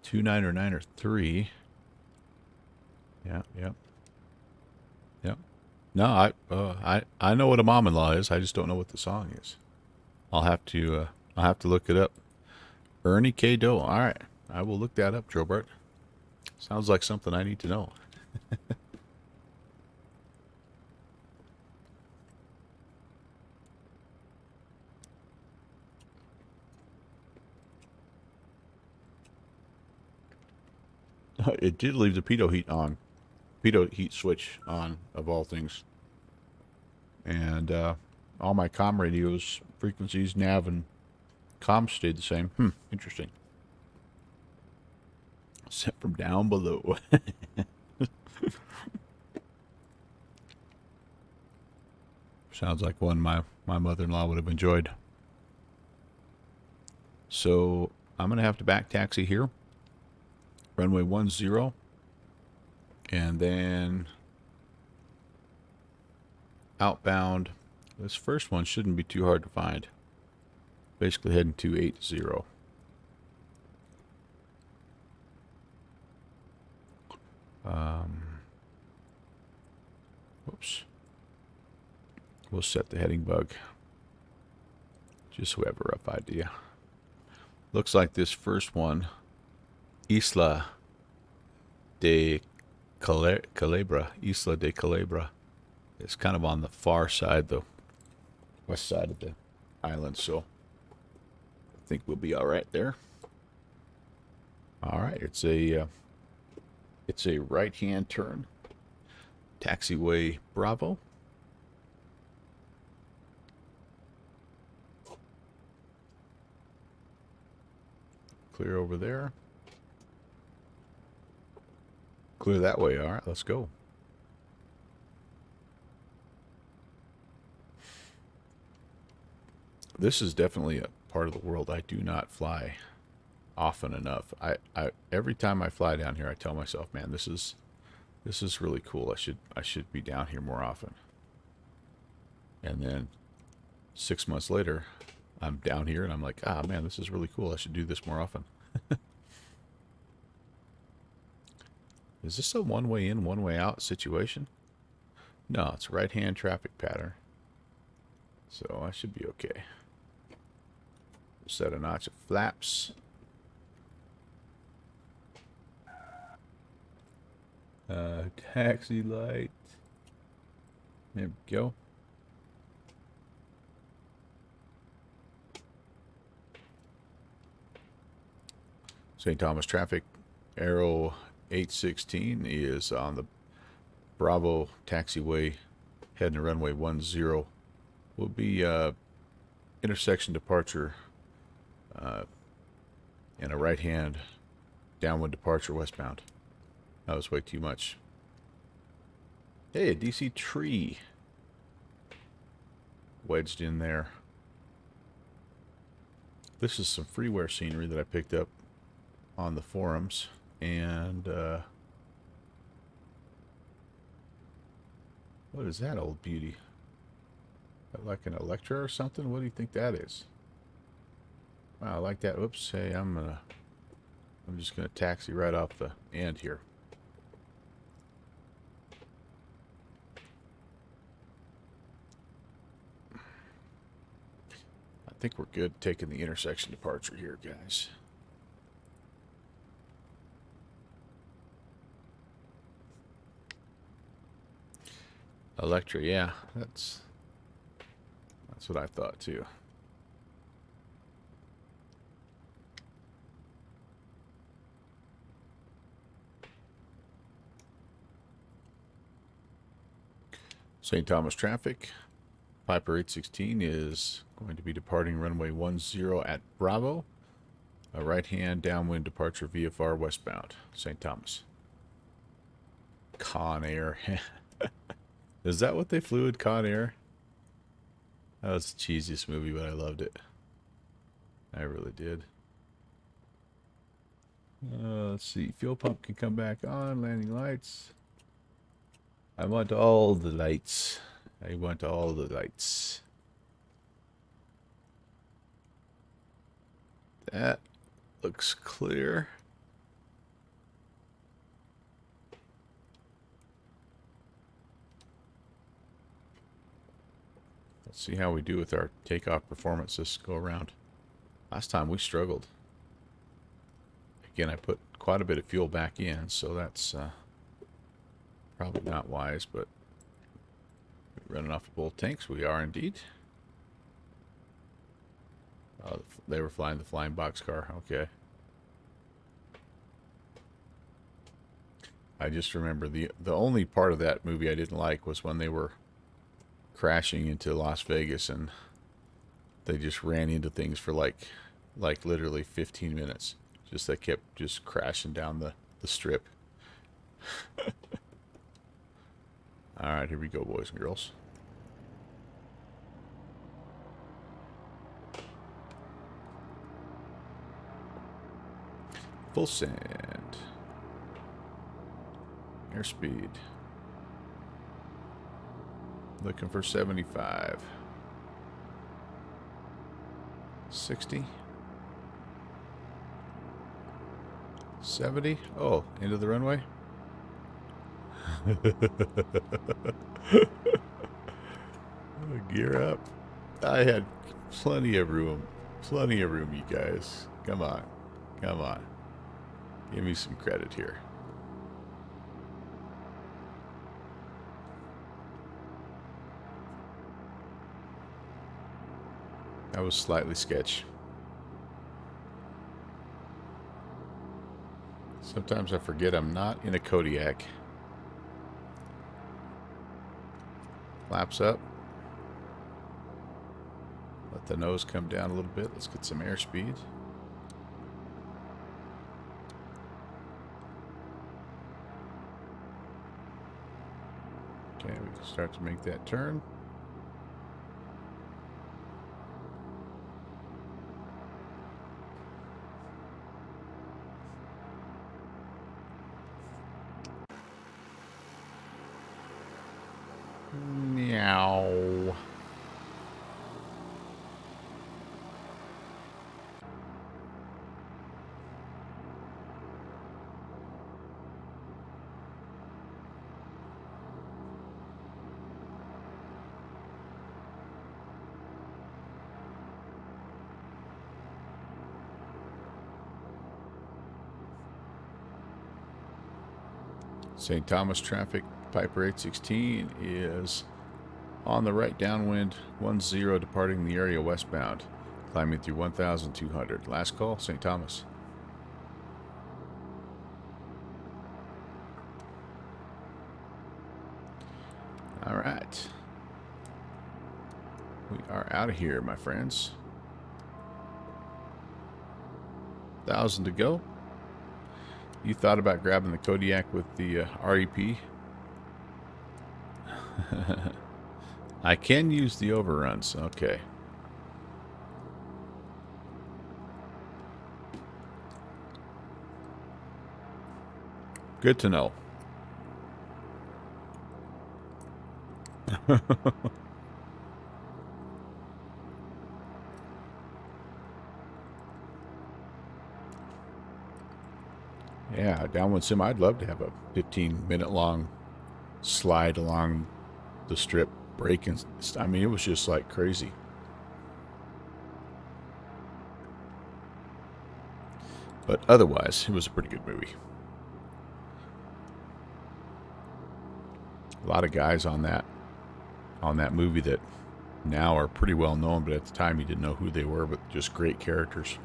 Two nine or 9 or 3. Yep. No, I know what a Mom-in-Law is. I just don't know what the song is. I'll have to look it up. Ernie K. Doe. All right. I will look that up, Jobert. Sounds like something I need to know. It did leave the pitot heat on. Pitot heat switch on, of all things. And all my comm radios, frequencies, nav, and comms stayed the same. Interesting. Except from down below. Sounds like one my mother-in-law would have enjoyed. So I'm going to have to back taxi here. Runway 10. And then outbound. This first one shouldn't be too hard to find. Basically heading to 80. Whoops. We'll set the heading bug. Just so we have a rough idea. Looks like this first one, Isla de Culebra. Isla de Culebra. It's kind of on the far side, the west side of the island, so I think we'll be all right there. All right, it's a right-hand turn. Taxiway Bravo. Clear over there. Clear that way. All right, let's go. This is definitely a part of the world I do not fly often enough. I every time I fly down here, I tell myself, man, this is really cool. I should be down here more often. And then 6 months later, I'm down here and I'm like, ah, man, this is really cool. I should do this more often. Is this a one-way in, one-way out situation? No, it's right-hand traffic pattern. So I should be okay. Set a notch of flaps. Taxi light. There we go. St. Thomas traffic. Arrow 816 is on the Bravo taxiway heading to runway 10. Will be intersection departure and a right-hand downwind departure westbound. That was way too much. Hey, a DC tree. Wedged in there. This is some freeware scenery that I picked up on the forums. And, what is that old beauty? Like an Electra or something? What do you think that is? Wow, I like that. Oops, hey, I'm just gonna taxi right off the end here. I think we're good taking the intersection departure here, guys. Electra, yeah, that's what I thought too. St. Thomas traffic. Piper 816 is going to be departing runway 10 at Bravo. A right-hand downwind departure VFR westbound, St. Thomas. Con Air. Is that what they flew in, Con Air? That was the cheesiest movie, but I loved it. I really did. Let's see. Fuel pump can come back on. Landing lights. I want all the lights. I want all the lights. That looks clear. Let's see how we do with our takeoff performance this go around. Last time we struggled. Again, I put quite a bit of fuel back in, so that's probably not wise, but running off of both tanks, we are indeed. Oh, they were flying the flying boxcar. Okay. I just remember the only part of that movie I didn't like was when they were crashing into Las Vegas and they just ran into things for like literally 15 minutes. Just they kept just crashing down the strip. All right, here we go, boys and girls. Full send. Airspeed. Looking for 75. 60. 70. Oh, into the runway. Gear up. I had plenty of room. Plenty of room, you guys. Come on. Come on. Give me some credit here. That was slightly sketch. Sometimes I forget I'm not in a Kodiak. Flaps up. Let the nose come down a little bit. Let's get some airspeed. Okay, we can start to make that turn. Meow. St. Thomas traffic, Piper 816 is on the right downwind 10 departing the area westbound, climbing through 1,200. Last call, St. Thomas. All right. We are out of here, my friends. 1,000 to go. You thought about grabbing the Kodiak with the REP? I can use the overruns. Okay. Good to know. Yeah, Downwind Sim, I'd love to have a 15-minute long slide along the strip, breaking. I mean, it was just like crazy. But otherwise, it was a pretty good movie. A lot of guys on that movie that now are pretty well known, but at the time you didn't know who they were, but just great characters.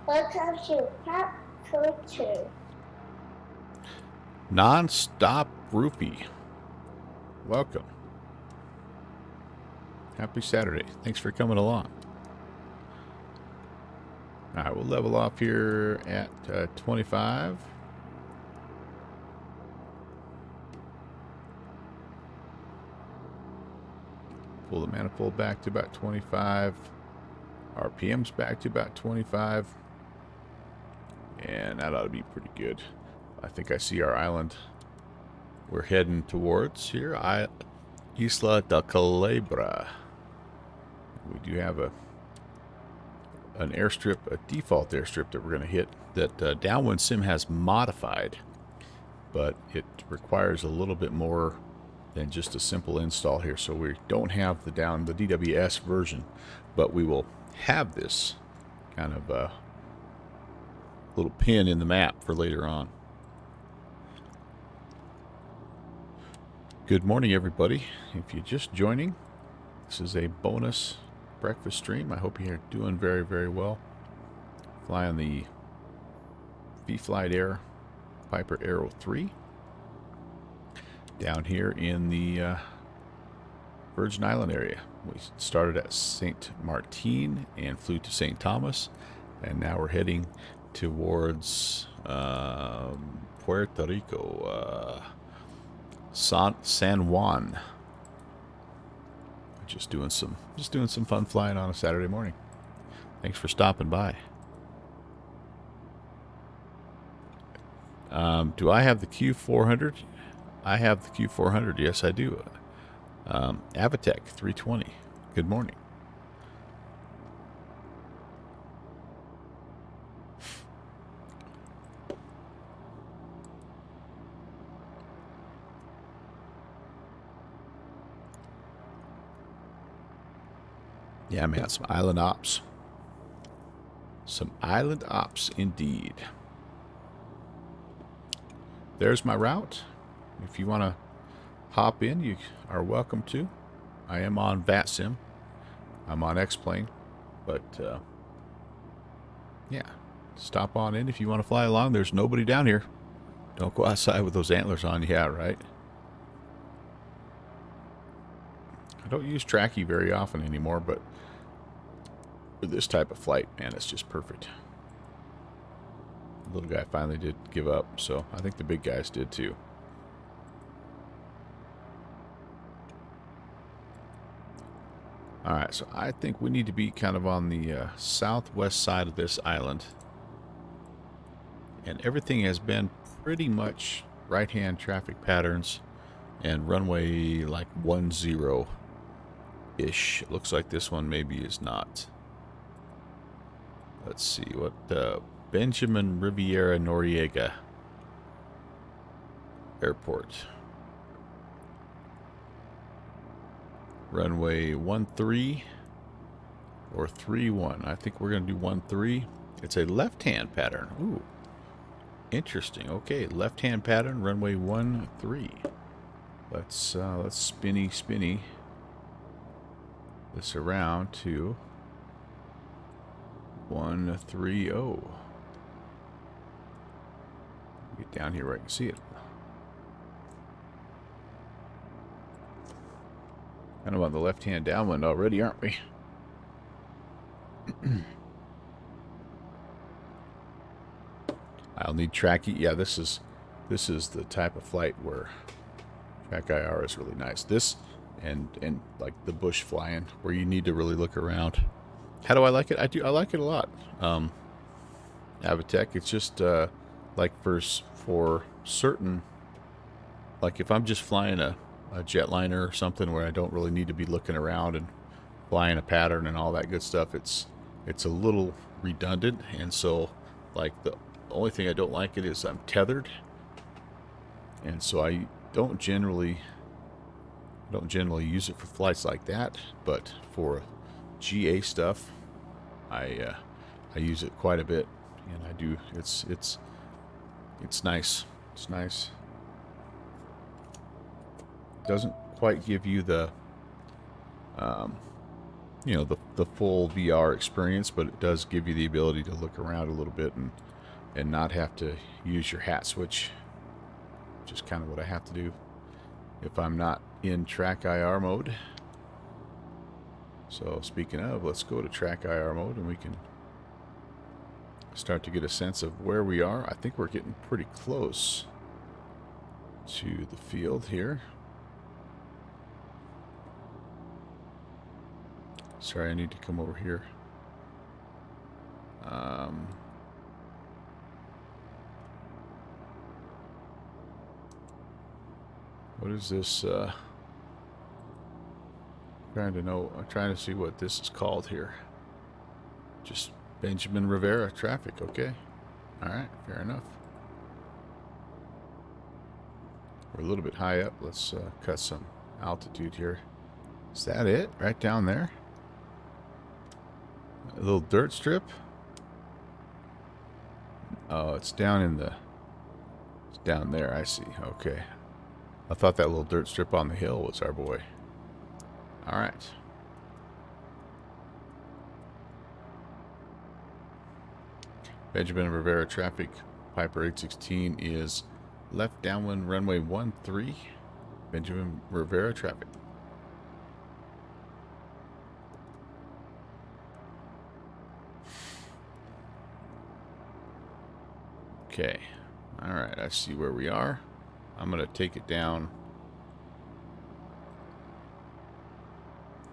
Welcome to Pop Culture. Non-stop Roofie. Welcome. Happy Saturday. Thanks for coming along. All right, we'll level off here at 25. Pull the manifold back to about 25. RPM's back to about 25. And that ought to be pretty good. I think I see our island we're heading towards here. Isla de Culebra. We do have an airstrip, a default airstrip that we're going to hit that Downwind Sim has modified, but it requires a little bit more than just a simple install here. So we don't have the DWS version, but we will have this kind of little pin in the map for later on. Good morning, everybody. If you're just joining, this is a bonus breakfast stream. I hope you're doing very, very well. Flying the V-Flight Air Piper Arrow 3 down here in the Virgin Island area. We started at St. Martin and flew to St. Thomas, and now we're heading towards Puerto Rico, San Juan. Just doing some fun flying on a Saturday morning. Thanks for stopping by. Do I have the Q400? I have the Q400. Yes, I do. Avatech 320. Good morning. Yeah, man, some island ops. Some island ops indeed. There's my route. If you want to hop in, you are welcome to. I am on VATSIM. I'm on X-Plane. But, yeah, stop on in if you want to fly along. There's nobody down here. Don't go outside with those antlers on. Yeah, right? I don't use Tracky very often anymore, but for this type of flight, man, it's just perfect. The little guy finally did give up, so I think the big guys did too. Alright, so I think we need to be kind of on the southwest side of this island. And everything has been pretty much right-hand traffic patterns and runway like 10-ish. It looks like this one maybe is not. Let's see what Benjamin Riviera Noriega Airport. Runway 13 or 31. I think we're going to do 13. It's a left-hand pattern. Ooh, interesting. Okay, left-hand pattern, runway 13. Let's spinny this around to 130. Get down here where I can see it. Kind of on the left-hand downwind already, aren't we? I'll need Tracky. Yeah, this is the type of flight where Track IR is really nice. This and like the bush flying where you need to really look around. How do I like it? I like it a lot. Avatech, it's just like for certain, like if I'm just flying a jetliner or something where I don't really need to be looking around and flying a pattern and all that good stuff, it's a little redundant. And so like the only thing I don't like it is I'm tethered, and so I don't generally use it for flights like that. But for GA stuff, I use it quite a bit, and I do. It's nice. It's nice. Doesn't quite give you the the full VR experience, but it does give you the ability to look around a little bit and not have to use your hat switch, which is kind of what I have to do if I'm not in Track IR mode. So speaking of, let's go to Track IR mode and we can start to get a sense of where we are. I think we're getting pretty close to the field here. Sorry, I need to come over here. What is this? I'm trying to see what this is called here. Just Benjamin Rivera traffic, okay. Alright, fair enough. We're a little bit high up. Let's cut some altitude here. Is that it? Right down there? A little dirt strip? Oh, it's down in the... It's down there, I see. Okay. I thought that little dirt strip on the hill was our boy. Alright. Benjamin Rivera traffic. Piper 816 is left downwind runway 13. Benjamin Rivera traffic. Okay. Alright, I see where we are. I'm going to take it down.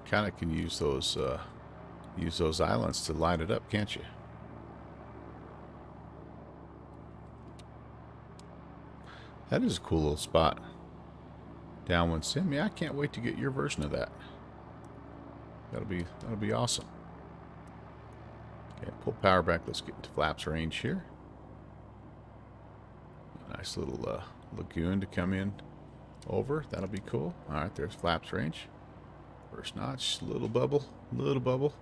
Kind of can use those islands to line it up, can't you? That is a cool little spot. Downwind sim. Yeah, I can't wait to get your version of that. That'll be awesome. Okay, pull power back. Let's get into flaps range here. Nice little lagoon to come in over. That'll be cool. Alright, there's flaps range. First notch, little bubble, major bubble.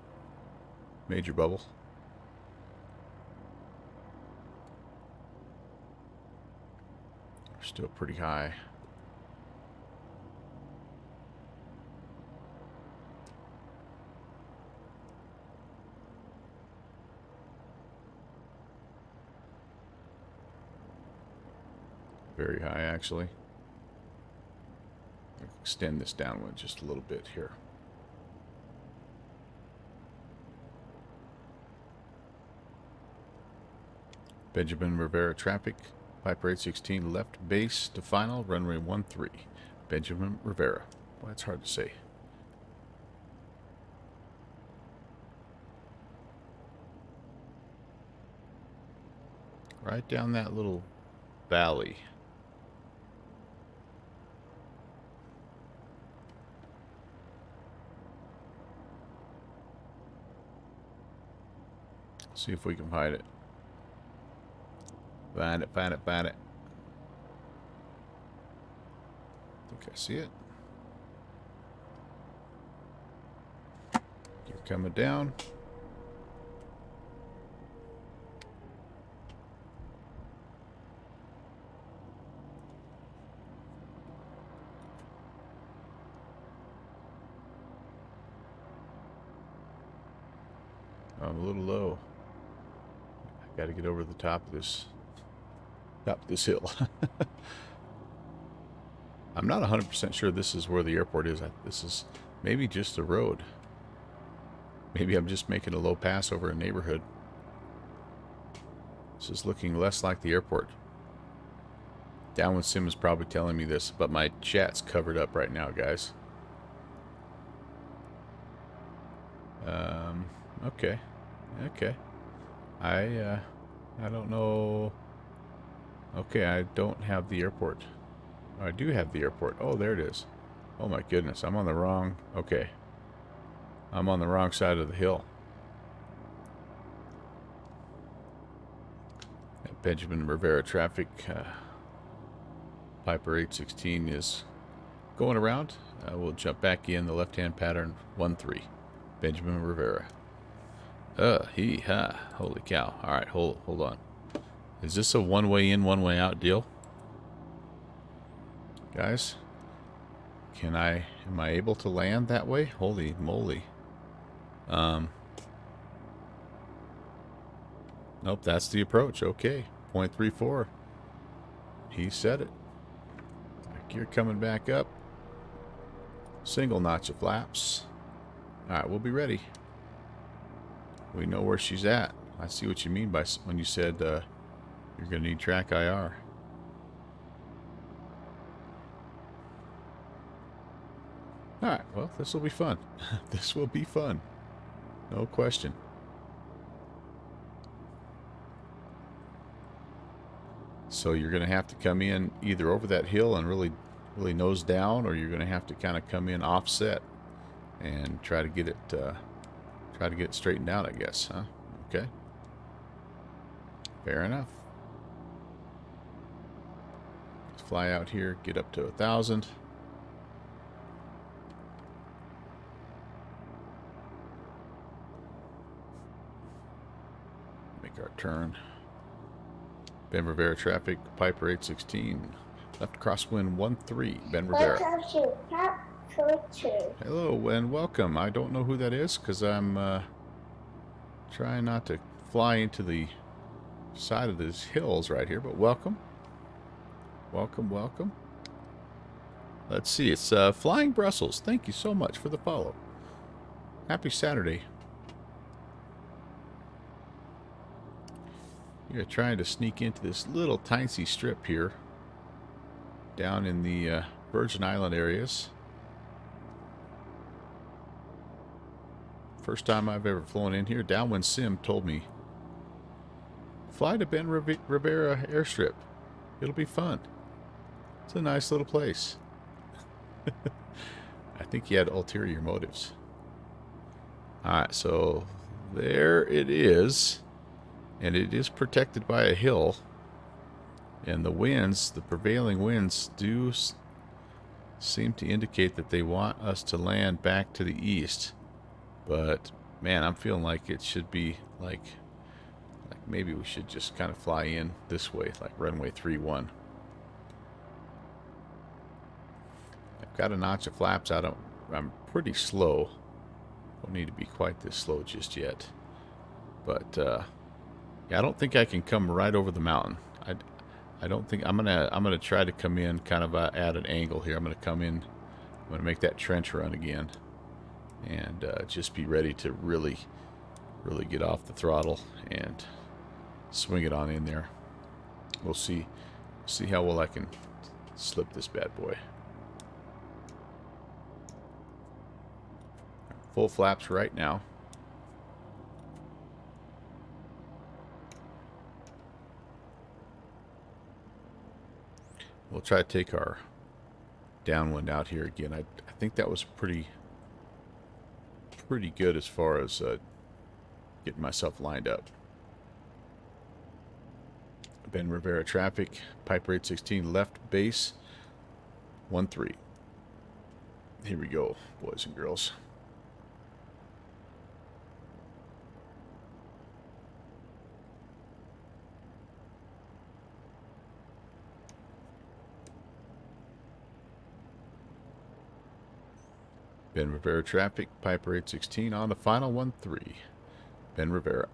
We're still pretty high. Very high, actually. Extend this downwind just a little bit here. Benjamin Rivera traffic. Piper 816 left base to final. Runway 13. Benjamin Rivera. Well, that's hard to say. Right down that little valley. See if we can find it. Find it. I think I see it. You're coming down. I'm a little low. Got to get over the top of this hill. I'm not 100% sure this is where the airport is. This is maybe just the road. Maybe I'm just making a low pass over a neighborhood. This is looking less like the airport. Downwind Sim is probably telling me this, but my chat's covered up right now, guys. Okay. Okay. I don't know. Okay, I don't have the airport. Oh, I do have the airport. Oh, there it is. Oh my goodness, I'm on the wrong... Okay. I'm on the wrong side of the hill. Benjamin Rivera traffic. Piper 816 is going around. We'll jump back in the left-hand pattern 1-3. Benjamin Rivera. Hee-ha. Holy cow. Alright, hold on. Is this a one-way in, one-way out deal? Guys? Am I able to land that way? Holy moly. Nope, that's the approach. Okay. 0.34. He said it. Gear coming back up. Single notch of flaps. Alright, we'll be ready. We know where she's at. I see what you mean by when you said you're going to need track IR. Alright, well, this will be fun. This will be fun. No question. So you're going to have to come in either over that hill and really nose down, or you're going to have to kind of come in offset and try to get it straightened out, I guess, huh? Okay. Fair enough. Let's fly out here, get up to 1,000. Make our turn. Ben Rivera traffic, Piper 816. Left crosswind 1-3, Ben Rivera. Welcome to Pop Culture. Hello and welcome. I don't know who that is because I'm trying not to fly into the side of these hills right here, but welcome. Welcome, welcome. Let's see, it's Flying Brussels. Thank you so much for the follow. Happy Saturday. You're trying to sneak into this little tiny strip here down in the Virgin Island areas. First time I've ever flown in here. Downwind Sim told me, fly to Ben Rivera airstrip. It'll be fun. It's a nice little place. I think he had ulterior motives. Alright, so there it is. And it is protected by a hill. And the winds, the prevailing winds, do seem to indicate that they want us to land back to the east. But, man, I'm feeling like it should be like maybe we should just kind of fly in this way, like runway 31. I've got a notch of flaps out. I'm pretty slow. Don't need to be quite this slow just yet. But, yeah, I don't think I can come right over the mountain. I don't think I'm gonna try to come in kind of at an angle here. I'm gonna come in. I'm gonna make that trench run again, and just be ready to really get off the throttle and swing it on in there. We'll see how well I can slip this bad boy. Full flaps right now. We'll try to take our downwind out here again. I think that was pretty good as far as getting myself lined up. Ben Rivera traffic, Piper 816 left base 1-3. Here we go, boys and girls. Ben Rivera traffic, Piper 816 on the final 1-3. Ben Rivera.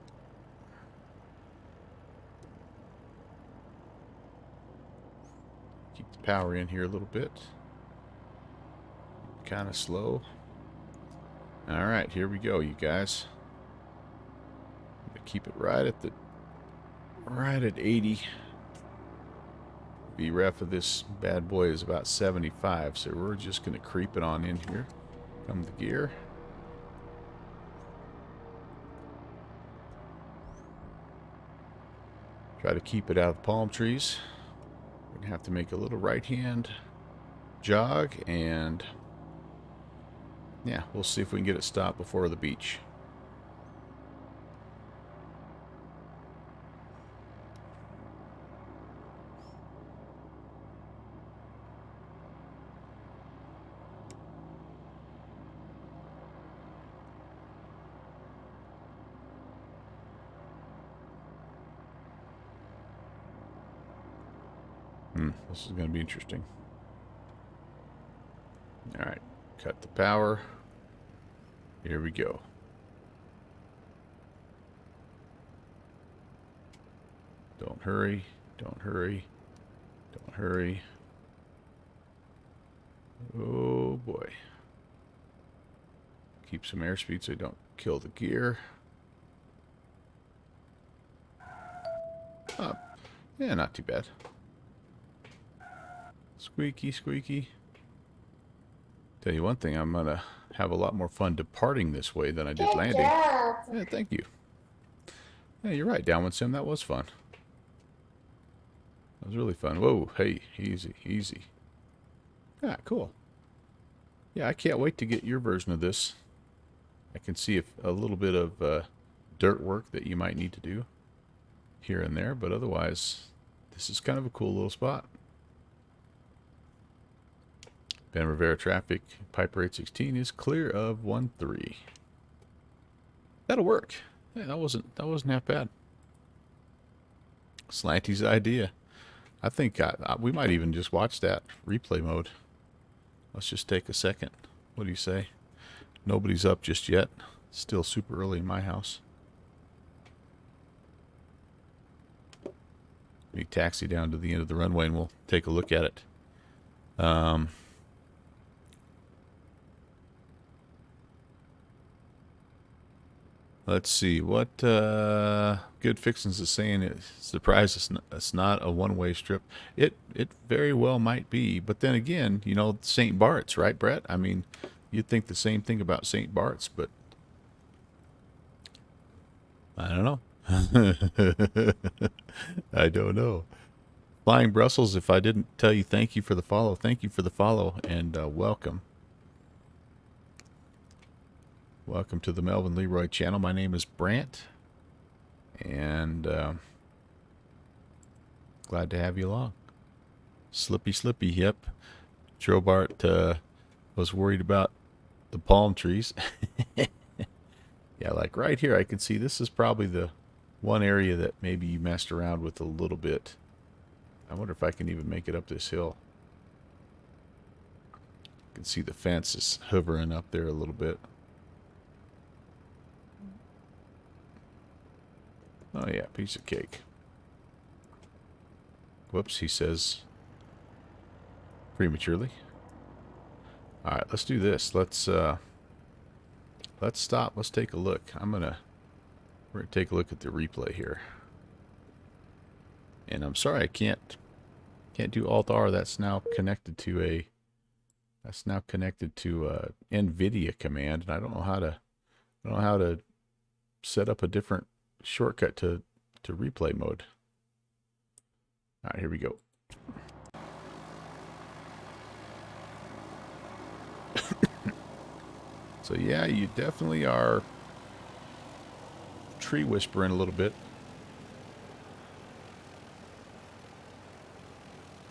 Keep the power in here a little bit. Kind of slow. Alright, here we go, you guys. keep it right at 80. VREF of this bad boy is about 75, so we're just going to creep it on in here. Come the gear. Try to keep it out of the palm trees. We're going to have to make a little right-hand jog, and yeah, we'll see if we can get it stopped before the beach. This is going to be interesting. Alright, cut the power. Here we go. Don't hurry, don't hurry, don't hurry. Oh boy. Keep some airspeed so you don't kill the gear. Oh, yeah, not too bad. Squeaky, squeaky. Tell you one thing, I'm going to have a lot more fun departing this way than I did Good landing. job. Yeah, thank you. Yeah, you're right, Downwind Sim. That was fun. That was really fun. Whoa, hey, easy, easy. Ah, cool. Yeah, I can't wait to get your version of this. I can see a little bit of dirt work that you might need to do here and there, but otherwise, this is kind of a cool little spot. Ben Rivera traffic, Piper 816 is clear of 1-3. That'll work. Yeah, that wasn't half bad. Slanty's idea. I think we might even just watch that replay mode. Let's just take a second. What do you say? Nobody's up just yet. Still super early in my house. We taxi down to the end of the runway and we'll take a look at it. Let's see what Good Fixins is saying. It's surprised it's not a one-way strip. It very well might be, but then again, you know, St. Bart's, right, Brett? I mean, you'd think the same thing about St. Bart's, but I don't know. I don't know. Flying Brussels, if I didn't tell you thank you for the follow, thank you for the follow, and welcome. Welcome to the Melvin Leroy channel. My name is Brant, and glad to have you along. Slippy, slippy, yep. Trobart was worried about the palm trees. Yeah, like right here, I can see this is probably the one area that maybe you messed around with a little bit. I wonder if I can even make it up this hill. You can see the fence is hovering up there a little bit. Oh yeah, piece of cake. Whoops, he says prematurely. All right, let's do this. Let's stop. Let's take a look. we're gonna take a look at the replay here. And I'm sorry I can't do Alt R. That's now connected to a NVIDIA command, and I don't know how to set up a different shortcut to replay mode. All right, here we go. So yeah, you definitely are tree whispering a little bit.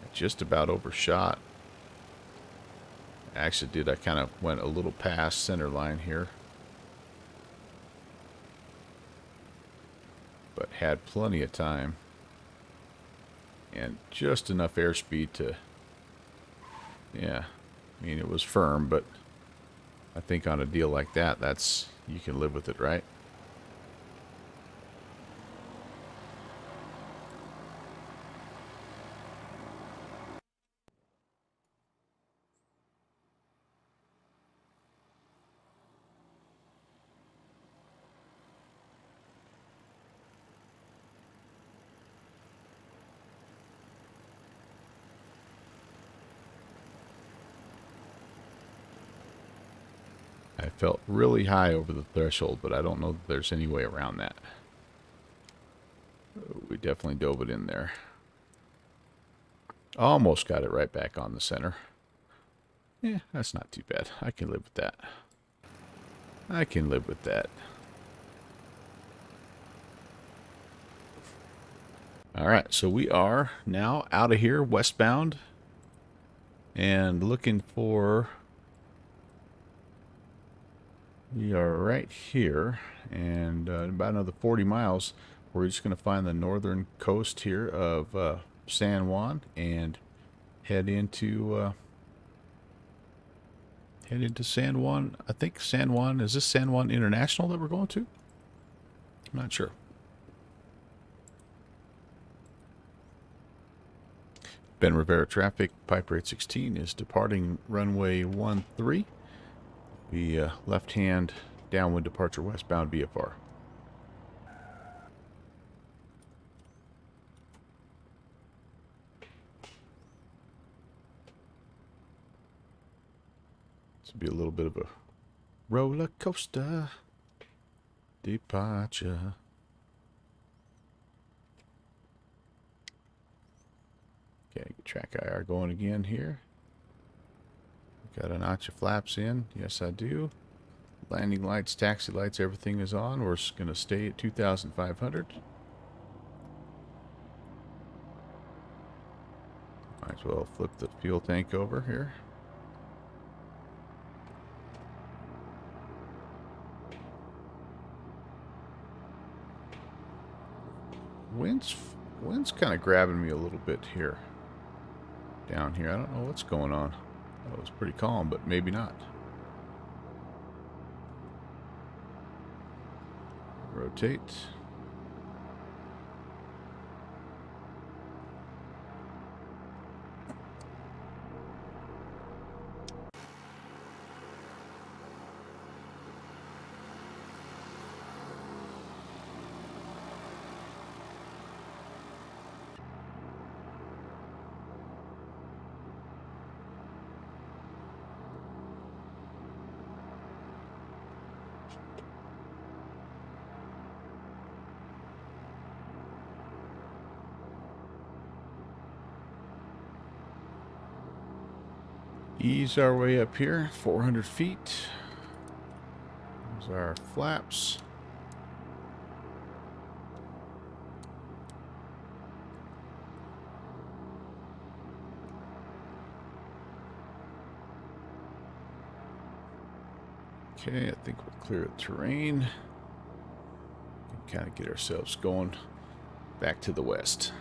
I just about overshot. Actually I kind of went a little past center line here. But had plenty of time. And just enough airspeed to, yeah, I mean, it was firm, but I think on a deal like that, you can live with it, right? I felt really high over the threshold, but I don't know that there's any way around that. We definitely dove it in there. Almost got it right back on the center. Yeah, that's not too bad. I can live with that. I can live with that. Alright, so we are now out of here, westbound, and looking for... We are right here, and about another 40 miles, we're just going to find the northern coast here of San Juan and head into San Juan. I think San Juan, is this San Juan International that we're going to? I'm not sure. Ben Rivera traffic, Piper 816 is departing runway 13. The left-hand downwind departure westbound VFR. This will be a little bit of a roller coaster departure. Okay, get track IR going again here. Got a notch of flaps in. Yes, I do. Landing lights, taxi lights, everything is on. We're going to stay at 2,500. Might as well flip the fuel tank over here. Wind's kind of grabbing me a little bit here. Down here. I don't know what's going on. It was pretty calm, but maybe not. Rotate. Ease our way up here, 400 feet. There's our flaps. Okay, I think we'll clear the terrain. Kind of get ourselves going back to the west.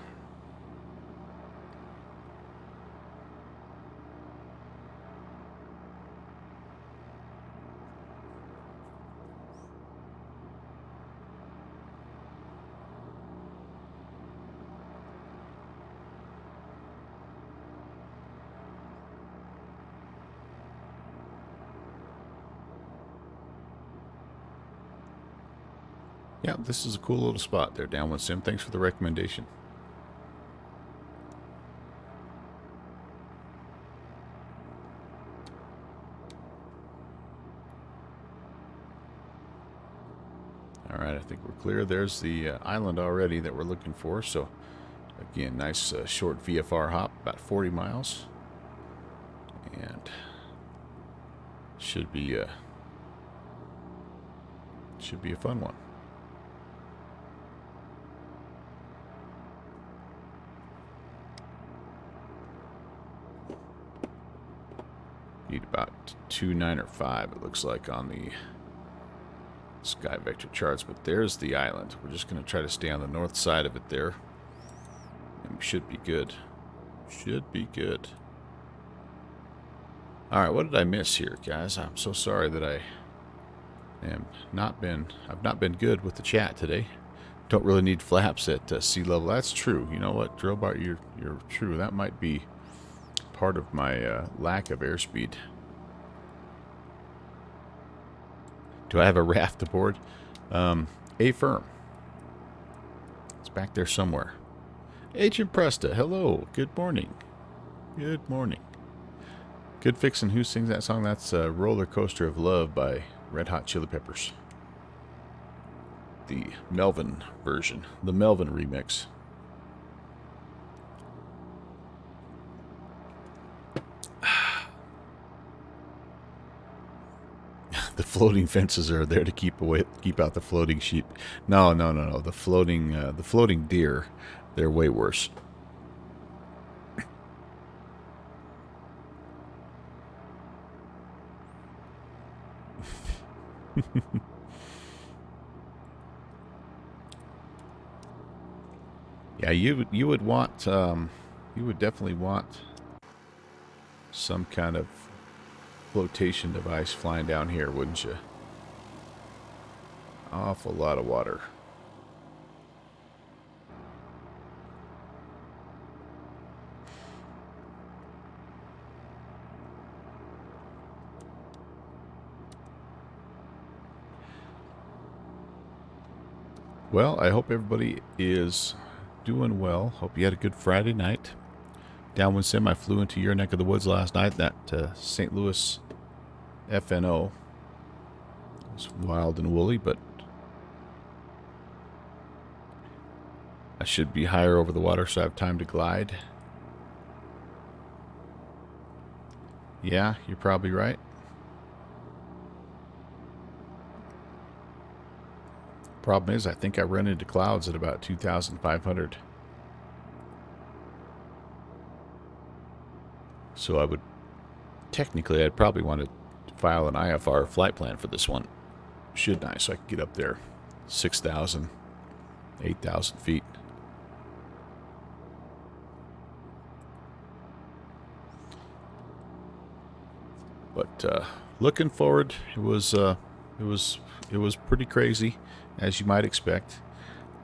Yeah, this is a cool little spot there, Downwind Sim. Thanks for the recommendation. Alright, I think we're clear. There's the island already that we're looking for. So, again, nice short VFR hop, about 40 miles. And should be a fun one. Need about 2.9 or 5, it looks like, on the sky vector charts, but there's the island. We're just going to try to stay on the north side of it there, and we should be good. Should be good. Alright, what did I miss here, guys? I'm so sorry that I've not been good with the chat today. Don't really need flaps at sea level. That's true. You know what, Drillbart, you're true. That might be part of my lack of airspeed. Do I have a raft aboard? A firm. It's back there somewhere. Agent Presta, hello. Good morning. Good morning. Good Fixin', who sings that song? That's Roller Coaster of Love by Red Hot Chili Peppers. The Melvin version, the Melvin remix. The floating fences are there to keep out the floating sheep. No. The floating deer, they're way worse. Yeah, you would want you would definitely want some kind of flotation device flying down here, wouldn't you? Awful lot of water. Well, I hope everybody is doing well. Hope you had a good Friday night. Downwind Sim, I flew into your neck of the woods last night, that St. Louis FNO. It was wild and woolly, but I should be higher over the water so I have time to glide. Yeah, you're probably right. Problem is, I think I run into clouds at about 2,500. So I would, technically, I'd probably want to file an IFR flight plan for this one, shouldn't I? So I can get up there 6,000, 8,000 feet. But looking forward, it was pretty crazy, as you might expect.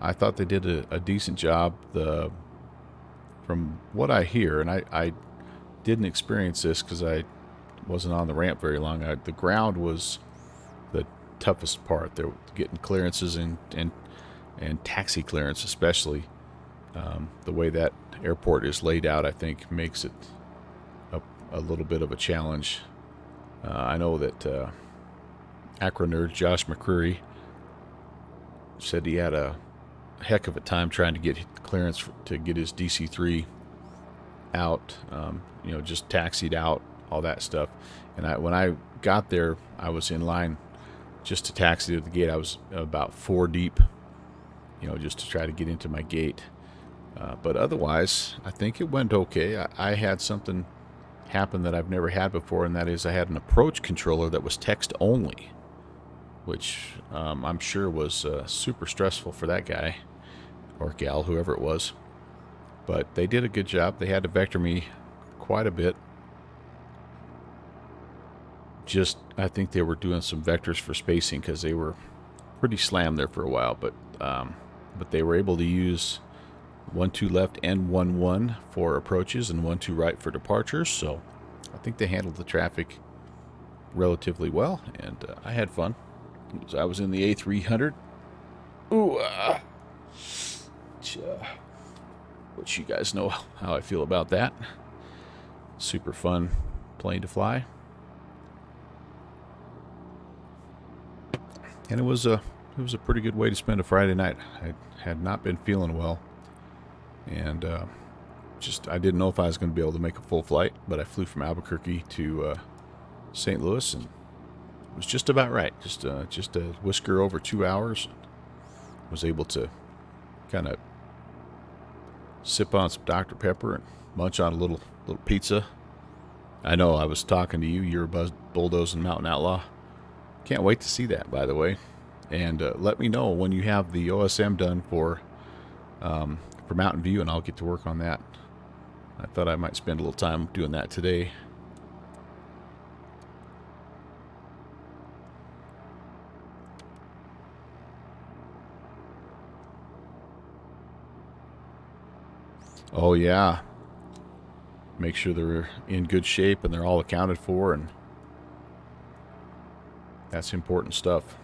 I thought they did a decent job. From what I hear, and I didn't experience this because I wasn't on the ramp very long. The ground was the toughest part. They're getting clearances and taxi clearance, especially. The way that airport is laid out, I think, makes it a little bit of a challenge. I know that Acronerd Josh McCreary said he had a heck of a time trying to get clearance to get his DC-3 out, just taxied out, all that stuff. And when I got there, I was in line just to taxi to the gate. I was about 4 deep, just to try to get into my gate. But otherwise, I think it went okay. I had something happen that I've never had before, and that is I had an approach controller that was text only, which I'm sure was super stressful for that guy or gal, whoever it was. But they did a good job. They had to vector me quite a bit. I think they were doing some vectors for spacing because they were pretty slammed there for a while. But they were able to use 1-2 left and 1-1 for approaches and 1-2 right for departures. So I think they handled the traffic relatively well, and I had fun. I was in the A300. Ooh, which you guys know how I feel about that. Super fun plane to fly. And it was a pretty good way to spend a Friday night. I had not been feeling well, and I didn't know if I was going to be able to make a full flight, but I flew from Albuquerque to St. Louis, and it was just about right. Just a whisker over 2 hours. Was able to kind of sip on some Dr. Pepper and munch on a little pizza. I know I was talking to you. You're bulldozing Mountain Outlaw. Can't wait to see that, by the way. And let me know when you have the OSM done for Mountain View, and I'll get to work on that. I thought I might spend a little time doing that today. Oh, yeah. Make sure they're in good shape and they're all accounted for, and that's important stuff.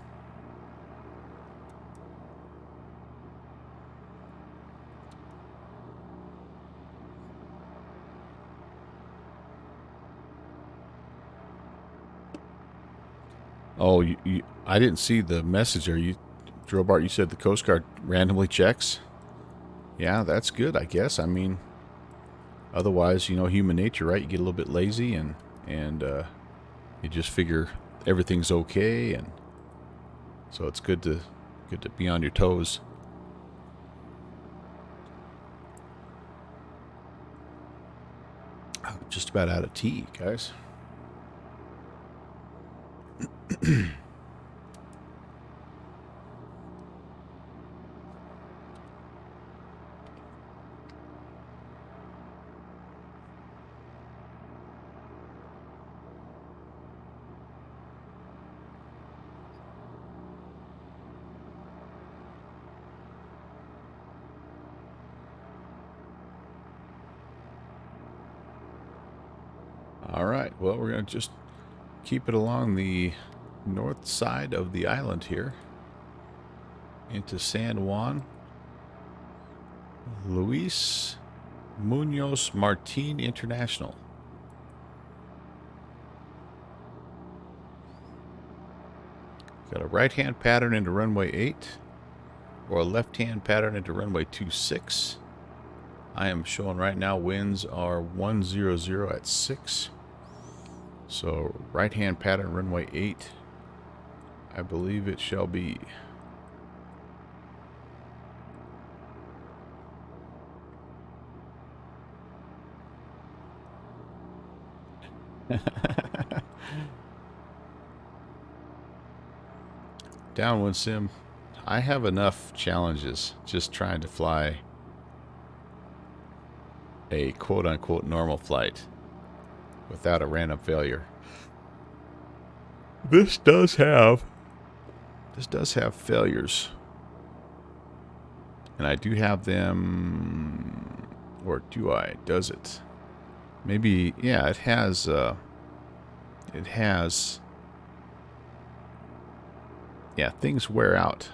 Oh, I didn't see the message there. Drobart, you said the Coast Guard randomly checks? Yeah, that's good, I guess. I mean, otherwise, human nature, right? You get a little bit lazy and you just figure everything's okay, and so it's good to be on your toes. I'm just about out of tea, guys. All right, well, we're going to just keep it along the north side of the island here into San Juan. Luis Munoz Martin International. Got a right-hand pattern into runway 8 or a left-hand pattern into runway 26. I am showing right now winds are 100 at 6. So right-hand pattern runway 8. I believe it shall be. Downwind sim. I have enough challenges just trying to fly a quote-unquote normal flight without a random failure. This does have failures. And I do have them, or do I? Does it? Maybe, yeah, it has, yeah, things wear out.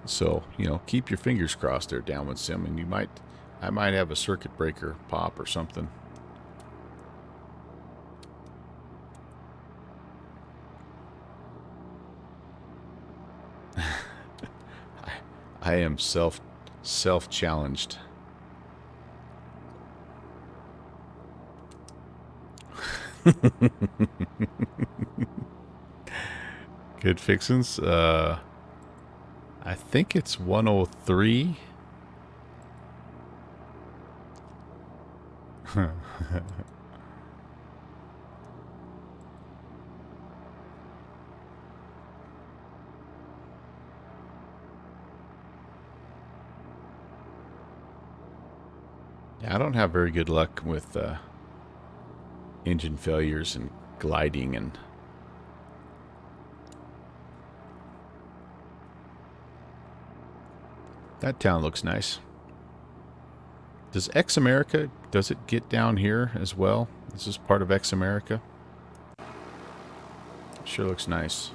So, keep your fingers crossed there, Downwind Sim, and I might have a circuit breaker pop or something. I am self-challenged. Good fixins. I think it's 103. Yeah, I don't have very good luck with engine failures and gliding and that town looks nice. Does X America, does it get down here as well? This is part of X America. Sure looks nice.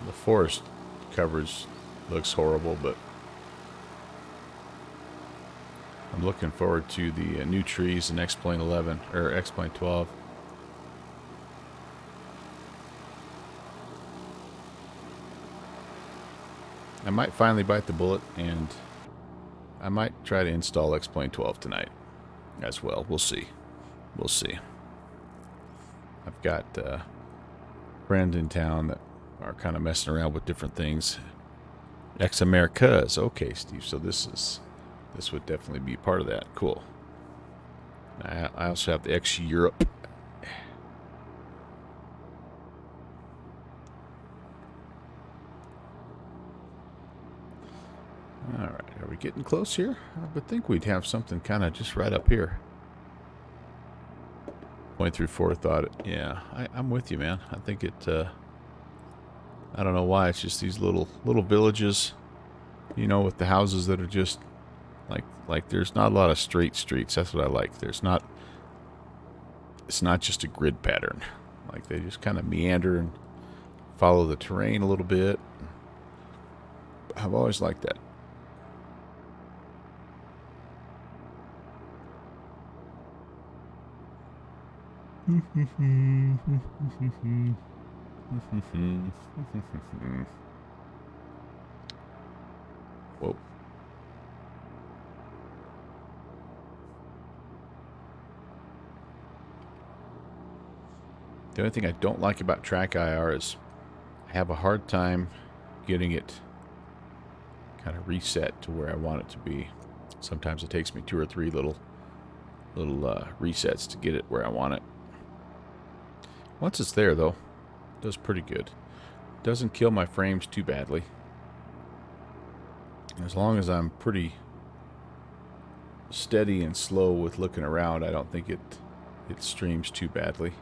The forest coverage looks horrible, but I'm looking forward to the new trees in X-Plane 11 or X-Plane 12. I might finally bite the bullet, and I might try to install X-Plane 12 tonight as well. We'll see. We'll see. I've got friends in town that are kind of messing around with different things. X Americas. Okay, Steve. So this would definitely be part of that. Cool. I also have the X Europe. All right, are we getting close here? I would think we'd have something kind of just right up here. Point through forethought. Yeah, I'm with you, man. I think it. I don't know why. It's just these little villages, with the houses that are just like there's not a lot of straight streets. That's what I like. It's not just a grid pattern. Like they just kind of meander and follow the terrain a little bit. I've always liked that. Whoa. The only thing I don't like about Track IR is I have a hard time getting it kind of reset to where I want it to be. Sometimes it takes me 2 or 3 little resets to get it where I want it. Once it's there, though, it does pretty good. Doesn't kill my frames too badly. As long as I'm pretty steady and slow with looking around, I don't think it streams too badly.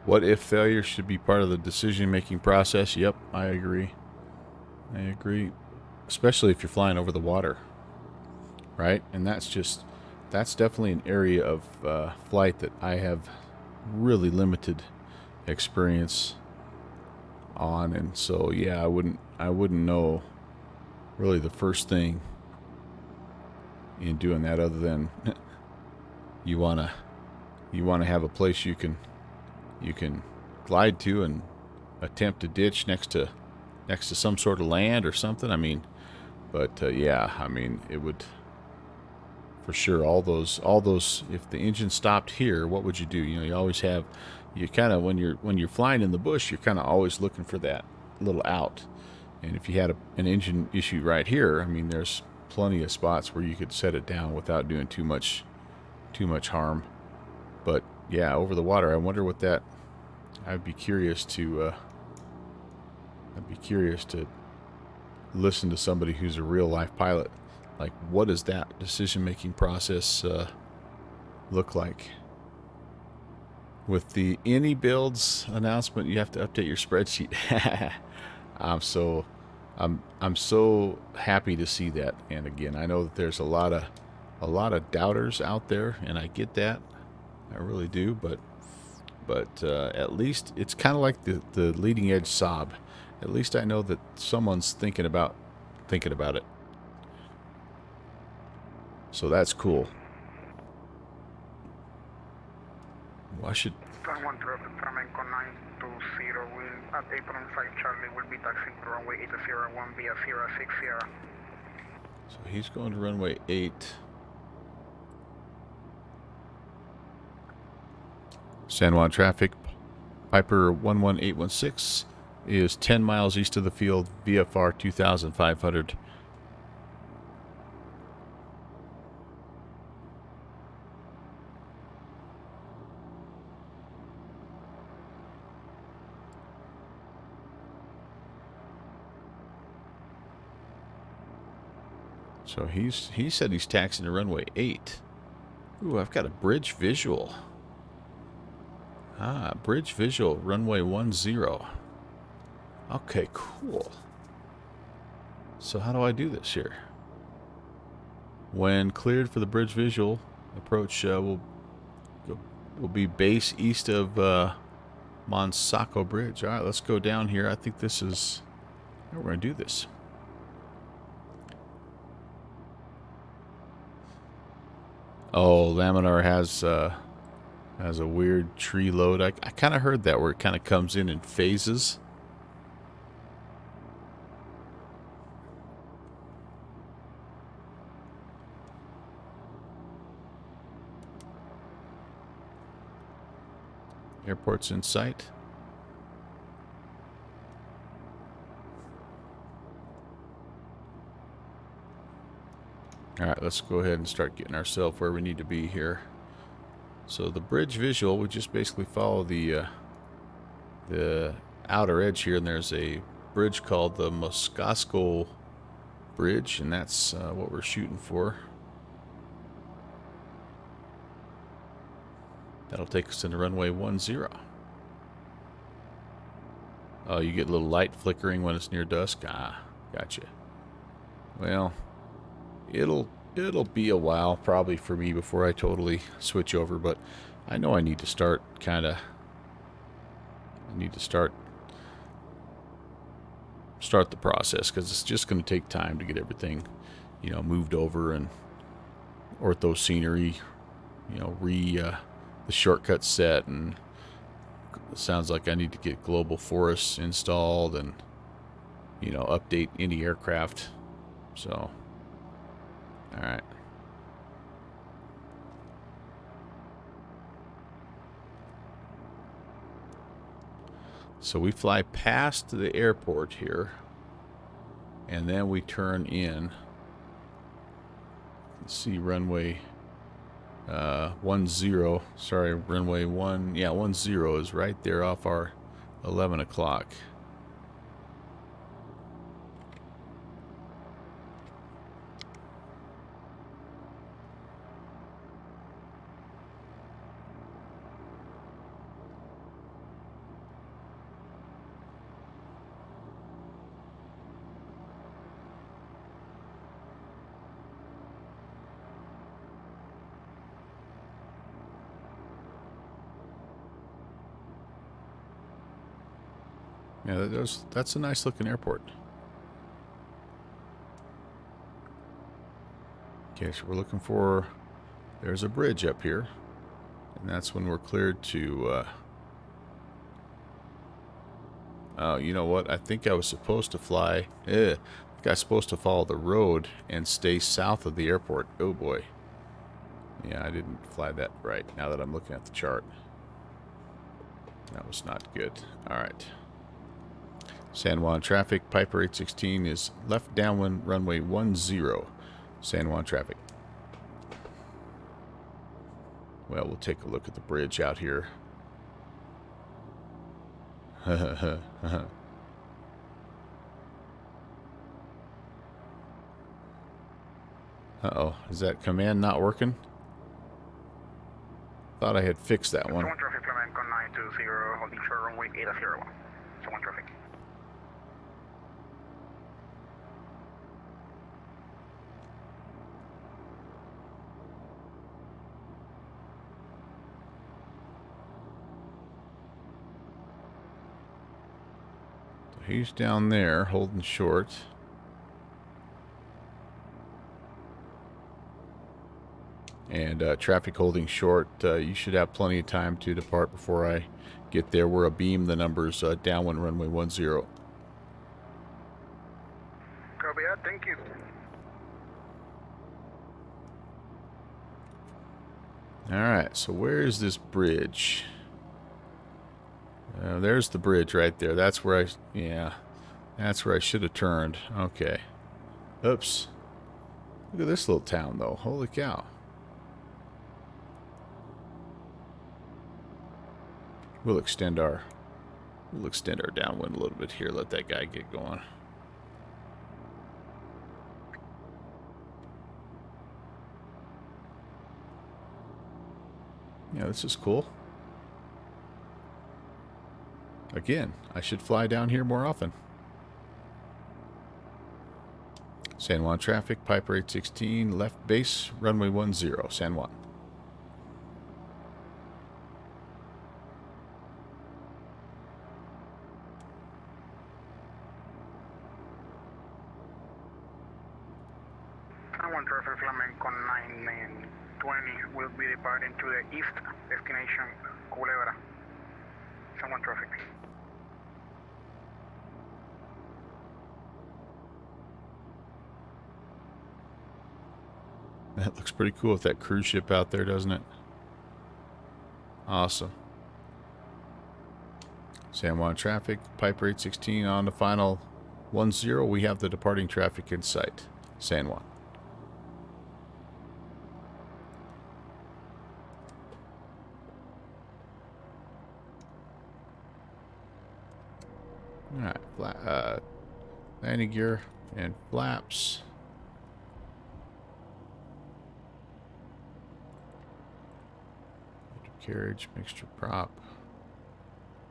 What if failure should be part of the decision-making process? Yep, I agree. I agree. Especially if you're flying over the water, right? And that's definitely an area of flight that I have really limited experience on, and so yeah, I wouldn't know really the first thing in doing that other than you wanna have a place you can glide to and attempt a ditch next to some sort of land or something. I mean, but yeah, I mean, it would for sure. All those. If the engine stopped here, what would you do? You know, you always have. You kind of when you're flying in the bush, you're kind of always looking for that little out. And if you had an engine issue right here, I mean, there's plenty of spots where you could set it down without doing too much harm. But yeah, over the water, I wonder what that. I'd be curious to listen to somebody who's a real life pilot. Like, what does that decision-making process look like? With the Any Builds announcement, you have to update your spreadsheet. I'm so happy to see that. And again, I know that there's a lot of doubters out there, and I get that. I really do. But at least it's kind of like the leading edge Saab. At least I know that someone's thinking about it. So that's cool. Why should... Taiwan Traffic Flamenco 920 will at apron 5 Charlie will be taxiing to runway 801 via Sierra 6 Sierra. So he's going to runway 8. San Juan traffic, Piper 11816 is 10 miles east of the field, VFR 2500. So he said he's taxiing to runway 8. Ooh, I've got a bridge visual. Ah, bridge visual, runway 10. Okay, cool. So how do I do this here? When cleared for the bridge visual, approach will be base east of Monsaco Bridge. All right, let's go down here. I think this is how we're going to do this. Oh, Laminar has a weird tree load. I kind of heard that where it kind of comes in phases. Airport's in sight. All right, let's go ahead and start getting ourselves where we need to be here. So the bridge visual, we just basically follow the outer edge here, and there's a bridge called the Moscasco Bridge, and that's what we're shooting for. That'll take us into runway 10. Oh, you get a little light flickering when it's near dusk? Ah, gotcha. Well, it'll be a while probably for me before I totally switch over, but I know I need to start start the process, because it's just going to take time to get everything, moved over, and ortho scenery, the shortcut set, and it sounds like I need to get global forests installed and, update any aircraft. So, all right. So we fly past the airport here, and then we turn in. Let's see, runway 10. Sorry, runway 1. Yeah, 10 is right there off our 11 o'clock. Yeah, that's a nice looking airport. Okay, so we're looking for... There's a bridge up here. And that's when we're cleared to... Oh, you know what? I think I was supposed to fly... I think I was supposed to follow the road and stay south of the airport. Oh, boy. Yeah, I didn't fly that right, now that I'm looking at the chart. That was not good. Alright. San Juan traffic, Piper 816 is left downwind runway 10. San Juan traffic. Well, we'll take a look at the bridge out here. Uh-oh, is that command not working? Thought I had fixed that one. Someone traffic, Flamenco 920, holding short runway 801. Someone traffic. He's down there holding short. And traffic holding short. You should have plenty of time to depart before I get there. We're abeam the numbers downwind runway 10. Copy that, thank you. Alright, so where is this bridge? There's the bridge right there. That's where that's where I should have turned. Okay. Oops. Look at this little town, though. Holy cow. We'll extend our downwind a little bit here. Let that guy get going. Yeah, this is cool. Again, I should fly down here more often. San Juan traffic, Piper 816, left base, runway 10, San Juan. San Juan traffic, Flamenco 920 will be departing to the east destination, Culebra. San Juan traffic. That looks pretty cool with that cruise ship out there, doesn't it? Awesome. San Juan traffic, Piper 816 on the final 10. We have the departing traffic in sight. San Juan. Alright, landing gear and flaps. Carriage, mixture prop,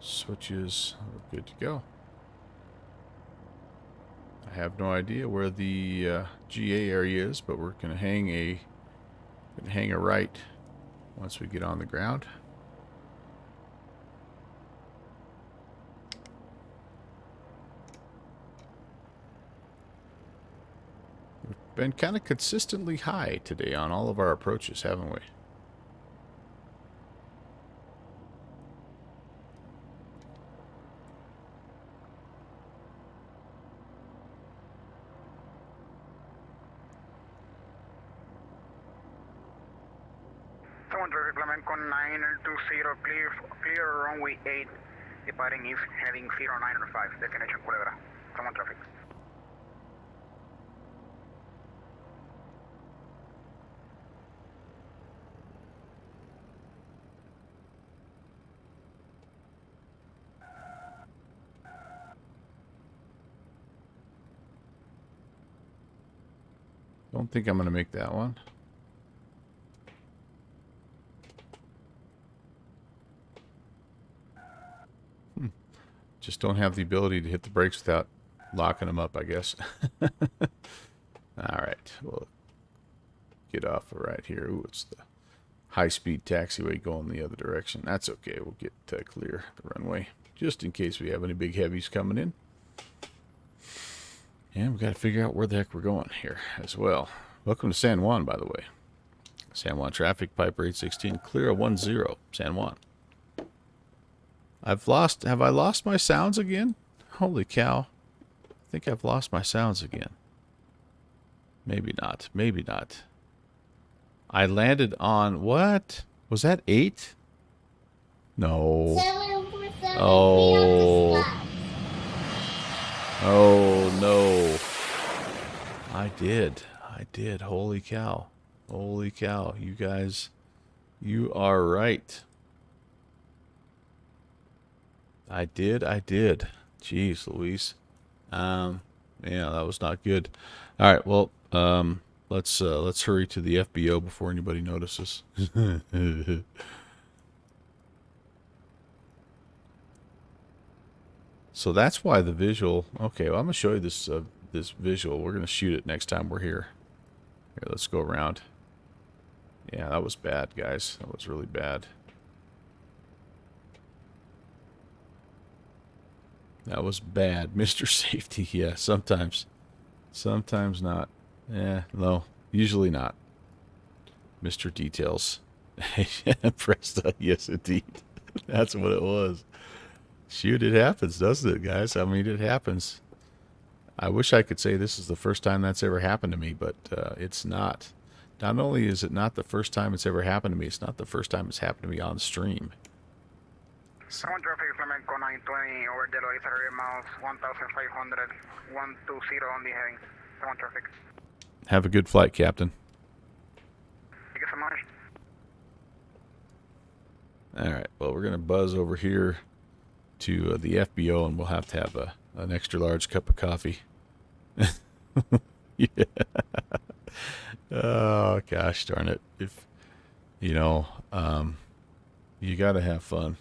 switches, we're good to go. I have no idea where the GA area is, but we're gonna hang a right once we get on the ground. We've been kind of consistently high today on all of our approaches, haven't we? Someone traffic, Flamenco 920, clear runway 8, departing east, heading 095, destination Culebra. Someone traffic. Don't think I'm going to make that one. Just don't have the ability to hit the brakes without locking them up, I guess. Alright, we'll get off right here. Ooh, it's the high-speed taxiway going the other direction. That's okay. We'll get clear the runway, just in case we have any big heavies coming in. And we've got to figure out where the heck we're going here as well. Welcome to San Juan, by the way. San Juan traffic, Piper 816, clear 10, San Juan. Have I lost my sounds again? Holy cow. I think I've lost my sounds again. Maybe not. Maybe not. I landed on, what? Was that 8? No. 747 Oh. Oh, no. I did. Holy cow. Holy cow. You guys, you are right. I did. Jeez, Louise. Yeah, that was not good. All right, well, let's hurry to the FBO before anybody notices. So that's why the visual. Okay, well, I'm gonna show you this this visual. We're gonna shoot it next time we're here. Here, let's go around. Yeah, that was bad, guys. That was really bad. That was bad, Mr. Safety. Yeah, sometimes. Sometimes not. Yeah, no, usually not. Mr. Details. Presta, yes indeed. That's what it was. Shoot, it happens, doesn't it, guys? I mean, it happens. I wish I could say this is the first time that's ever happened to me, but it's not. Not only is it not the first time it's ever happened to me, it's not the first time it's happened to me on stream. Someone traffic, Flamenco 920, over Delaware 30 miles, 1,500, 120 on the heading. Someone traffic. Have a good flight, Captain. Thank you so much. All right, well, we're going to buzz over here to the FBO, and we'll have to have an extra large cup of coffee. Yeah. Oh, gosh darn it. If, you know, you got to have fun.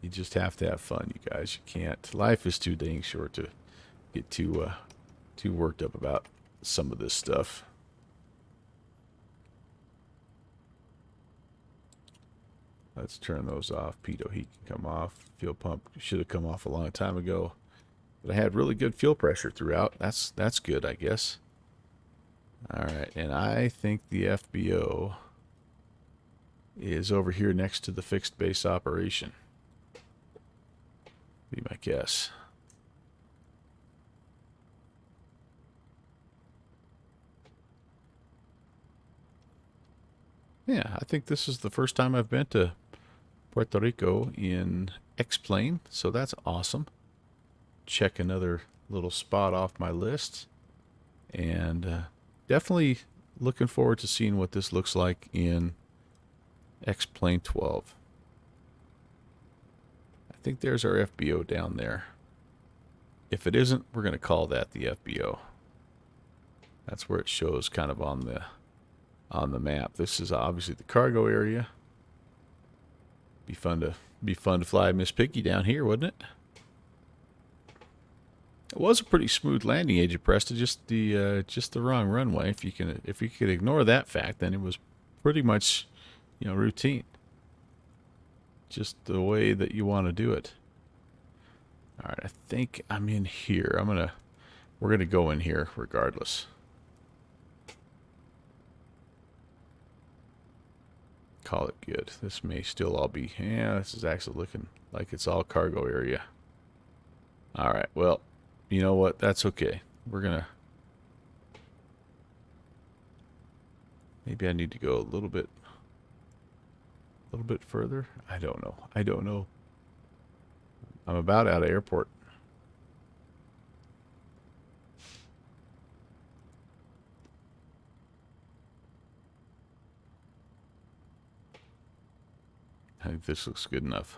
You just have to have fun, you guys. You can't. Life is too dang short to get too worked up about some of this stuff. Let's turn those off. Pitot heat can come off. Fuel pump should have come off a long time ago. But I had really good fuel pressure throughout. That's good, I guess. All right, and I think the FBO is over here next to the fixed base operation. Be my guess. Yeah, I think this is the first time I've been to Puerto Rico in X-Plane, so that's awesome. Check another little spot off my list. And definitely looking forward to seeing what this looks like in X-Plane 12. I think there's our FBO down there. If it isn't, we're going to call that the FBO. That's where it shows kind of on the map. This is obviously the cargo area. Be fun to fly Miss Piggy down here, wouldn't it? It was a pretty smooth landing, Agent Presta, just the wrong runway. If you could ignore that fact, then it was pretty much, routine. Just the way that you want to do it. All right, I think I'm in here. We're gonna go in here regardless. Call it good. This may still all be, this is actually looking like it's all cargo area. All right, well, you know what? That's okay. Maybe I need to go a little bit further. I don't know. I'm about out of airport. I think this looks good enough.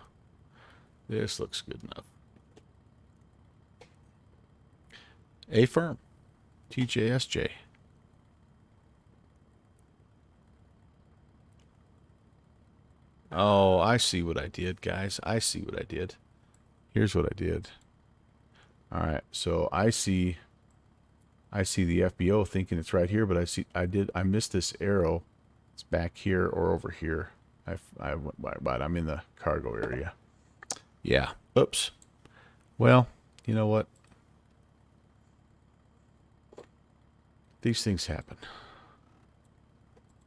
This looks good enough. A-firm. TJSJ. Oh, I see what I did, guys. I see what I did. Here's what I did. All right, so I see the FBO thinking it's right here, but I missed this arrow. It's back here or over here. But I'm in the cargo area. Yeah. Oops. Well, you know what? These things happen.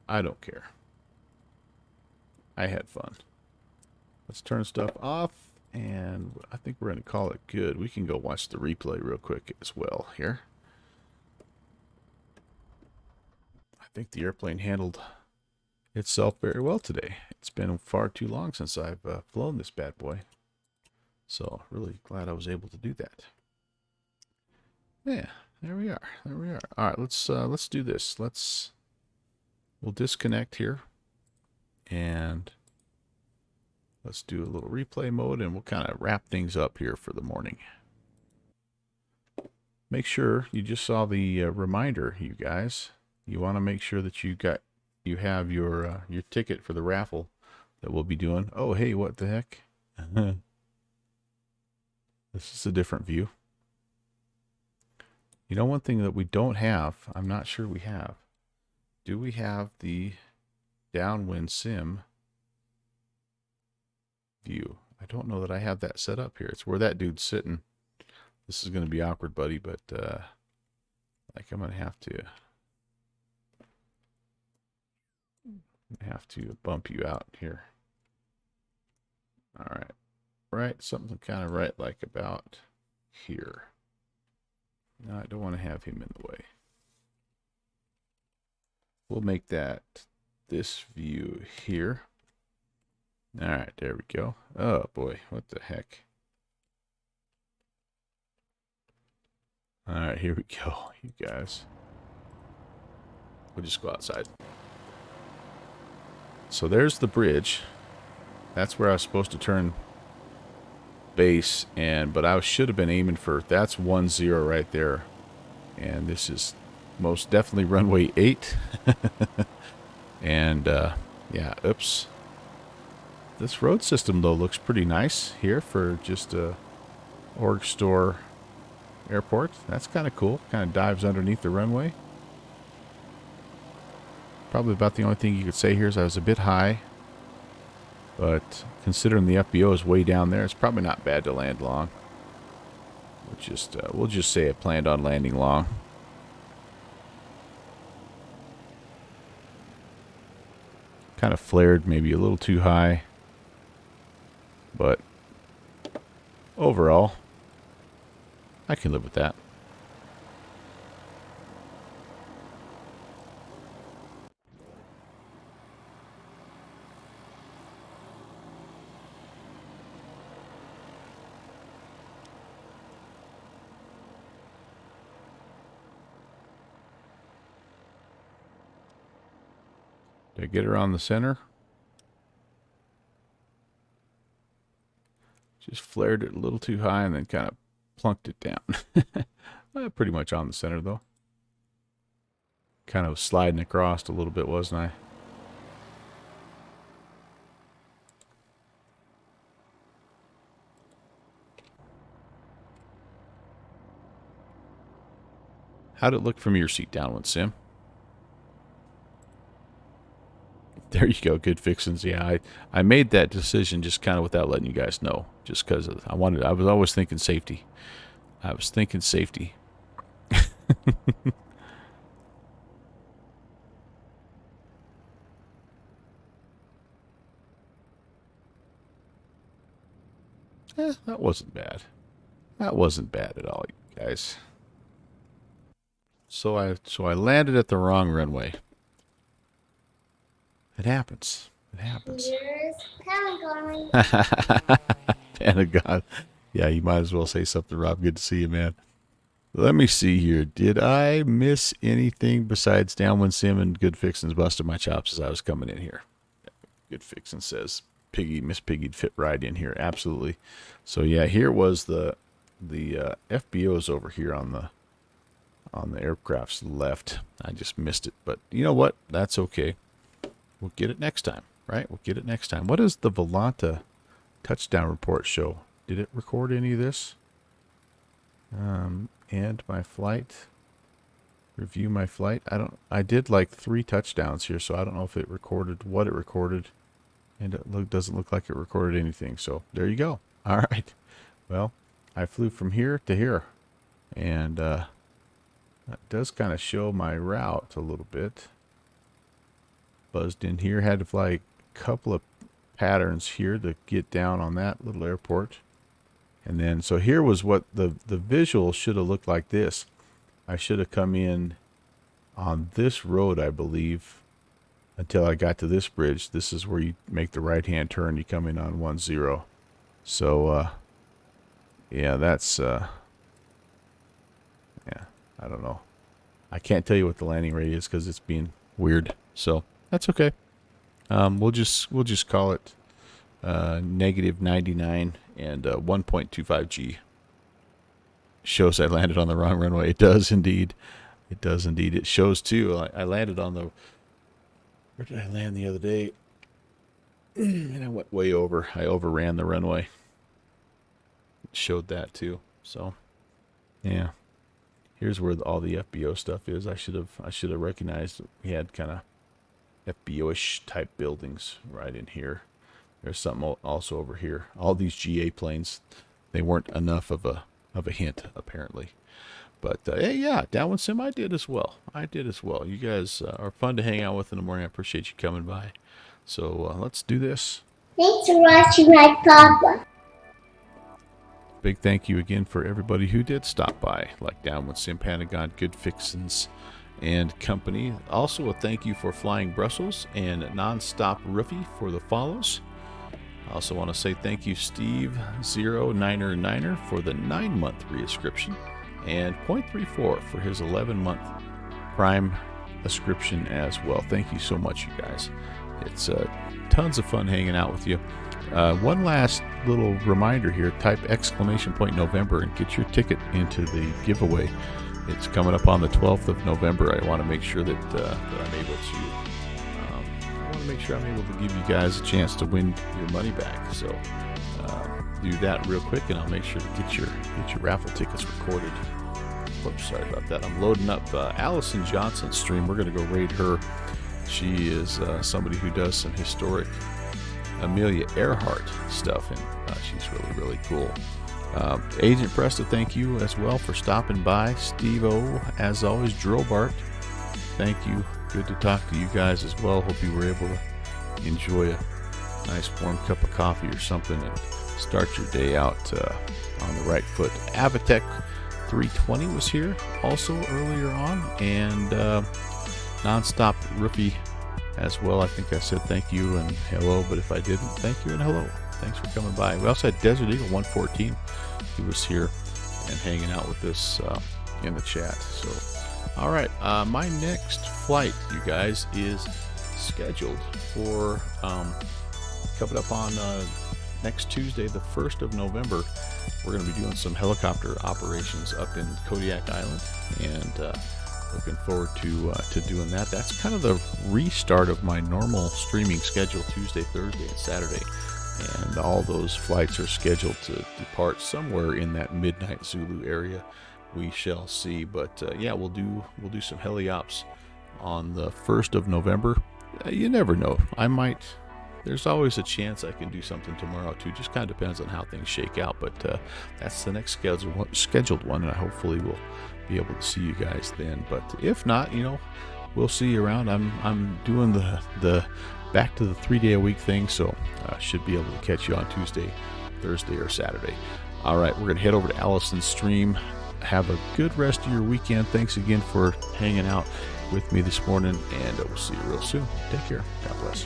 I don't care. I had fun. Let's turn stuff off, and I think we're going to call it good. We can go watch the replay real quick as well here. I think the airplane handled itself very well today. It's been far too long since I've flown this bad boy. So, really glad I was able to do that. Yeah, there we are. There we are. All right, let's do this. We'll disconnect here. And let's do a little replay mode, and we'll kind of wrap things up here for the morning. Make sure you just saw the reminder, you guys. You want to make sure that you have your ticket for the raffle that we'll be doing. Oh, hey, what the heck? This is a different view. You know, one thing that we don't have, I'm not sure we have. Do we have the downwind sim view? I don't know that I have that set up here. It's where that dude's sitting. This is going to be awkward, buddy, but like I'm going to have to bump you out here. All right. Right, something kind of right like about here. No, I don't want to have him in the way. We'll make that this view here. All right, there we go. Oh boy, what the heck? All right, here we go, you guys. We'll just go outside. So there's the bridge. That's where I was supposed to turn base, but I should have been aiming for, that's 10 right there. And this is most definitely runway 8. And yeah, oops. This road system though looks pretty nice here for just a org store airport. That's kind of cool. Kind of dives underneath the runway. Probably about the only thing you could say here is I was a bit high, but considering the FBO is way down there, it's probably not bad to land long. We'll just say I planned on landing long. Kind of flared, maybe a little too high, but overall, I can live with that. Did I get her on the center? Just flared it a little too high and then kind of plunked it down. Pretty much on the center though. Kind of sliding across a little bit, wasn't I? How'd it look from your seat downwind, Sim? There you go. Good fixins. Yeah, I made that decision just kind of without letting you guys know. Just because I was always thinking safety. I was thinking safety. That wasn't bad. That wasn't bad at all, you guys. So I landed at the wrong runway. It happens. It happens. Here's Pentagon. Pentagon. Yeah, you might as well say something, Rob. Good to see you, man. Let me see here. Did I miss anything besides Downwind Sim and Good Fixins busted my chops as I was coming in here? Good Fixins says Miss Piggy'd fit right in here. Absolutely. So yeah, here was the FBOs over here on the aircraft's left. I just missed it, but you know what? That's okay. We'll get it next time, right? We'll get it next time. What does the Volanta touchdown report show? Did it record any of this? And my flight. Review my flight. I did like 3 touchdowns here, so I don't know if it recorded what it recorded. And it doesn't look like it recorded anything. So there you go. All right. Well, I flew from here to here. And that does kind of show my route a little bit. Buzzed in here. Had to fly a couple of patterns here to get down on that little airport. And then, so here was what the visual should have looked like this. I should have come in on this road, I believe, until I got to this bridge. This is where you make the right-hand turn. You come in on 10. So, yeah, that's, yeah, I don't know. I can't tell you what the landing rate is because it's being weird. So, that's okay. We'll just call it negative 99 and 1.25 G. Shows I landed on the wrong runway. It does indeed. It does indeed. It shows too. I landed on the. Where did I land the other day? And I went way over. I overran the runway. It showed that too. So, yeah. Here's where all the FBO stuff is. I should have recognized we had kind of FBO-ish type buildings right in here. There's something also over here. All these GA planes, they weren't enough of a hint apparently. But hey, yeah, Downwind Sim, I did as well. You guys are fun to hang out with in the morning. I appreciate you coming by. So let's do this. Thanks for watching my papa. Big thank you again for everybody who did stop by, like Downwind Sim, Pentagon, Good Fixins, and company. Also a thank you for Flying Brussels and Nonstop Roofie for the follows. I also want to say thank you Steve09er9er for the 9-month rescription and 0.34 for his 11-month Prime ascription as well. Thank you so much, you guys. It's tons of fun hanging out with you. One last little reminder here, type !November and get your ticket into the giveaway. It's coming up on the 12th of November. I want to make sure that I'm able to give you guys a chance to win your money back. So do that real quick, and I'll make sure to get your raffle tickets recorded. Whoops, sorry about that. I'm loading up Allison Johnson's stream. We're going to go raid her. She is somebody who does some historic Amelia Earhart stuff, and she's really cool. Agent Presta, thank you as well for stopping by. Steve-O, as always. Drobart, thank you. Good to talk to you guys as well. Hope you were able to enjoy a nice warm cup of coffee or something and start your day out on the right foot. Avatech 320 was here also earlier on, and Nonstop Roofie as well. I think I said thank you and hello, but if I didn't, thank you and hello. Thanks for coming by. We also had Desert Eagle 114. He was here and hanging out with us in the chat. So, all right, my next flight, you guys, is scheduled for coming up on next Tuesday, the 1st of November. We're going to be doing some helicopter operations up in Kodiak Island, and looking forward to doing that. That's kind of the restart of my normal streaming schedule, Tuesday, Thursday, and Saturday. And all those flights are scheduled to depart somewhere in that midnight Zulu area. we shall see. But yeah, we'll do some heliops on the 1st of November. You never know. There's always a chance I can do something tomorrow too. Just kind of depends on how things shake out. But that's the next scheduled one, and I hopefully will be able to see you guys then. But if not, we'll see you around. I'm doing the back to the 3-day-a-week thing, so I should be able to catch you on Tuesday, Thursday, or Saturday. All right, we're gonna head over to Allison's stream. Have a good rest of your weekend. Thanks again for hanging out with me this morning, and we'll see you real soon. Take care. God bless.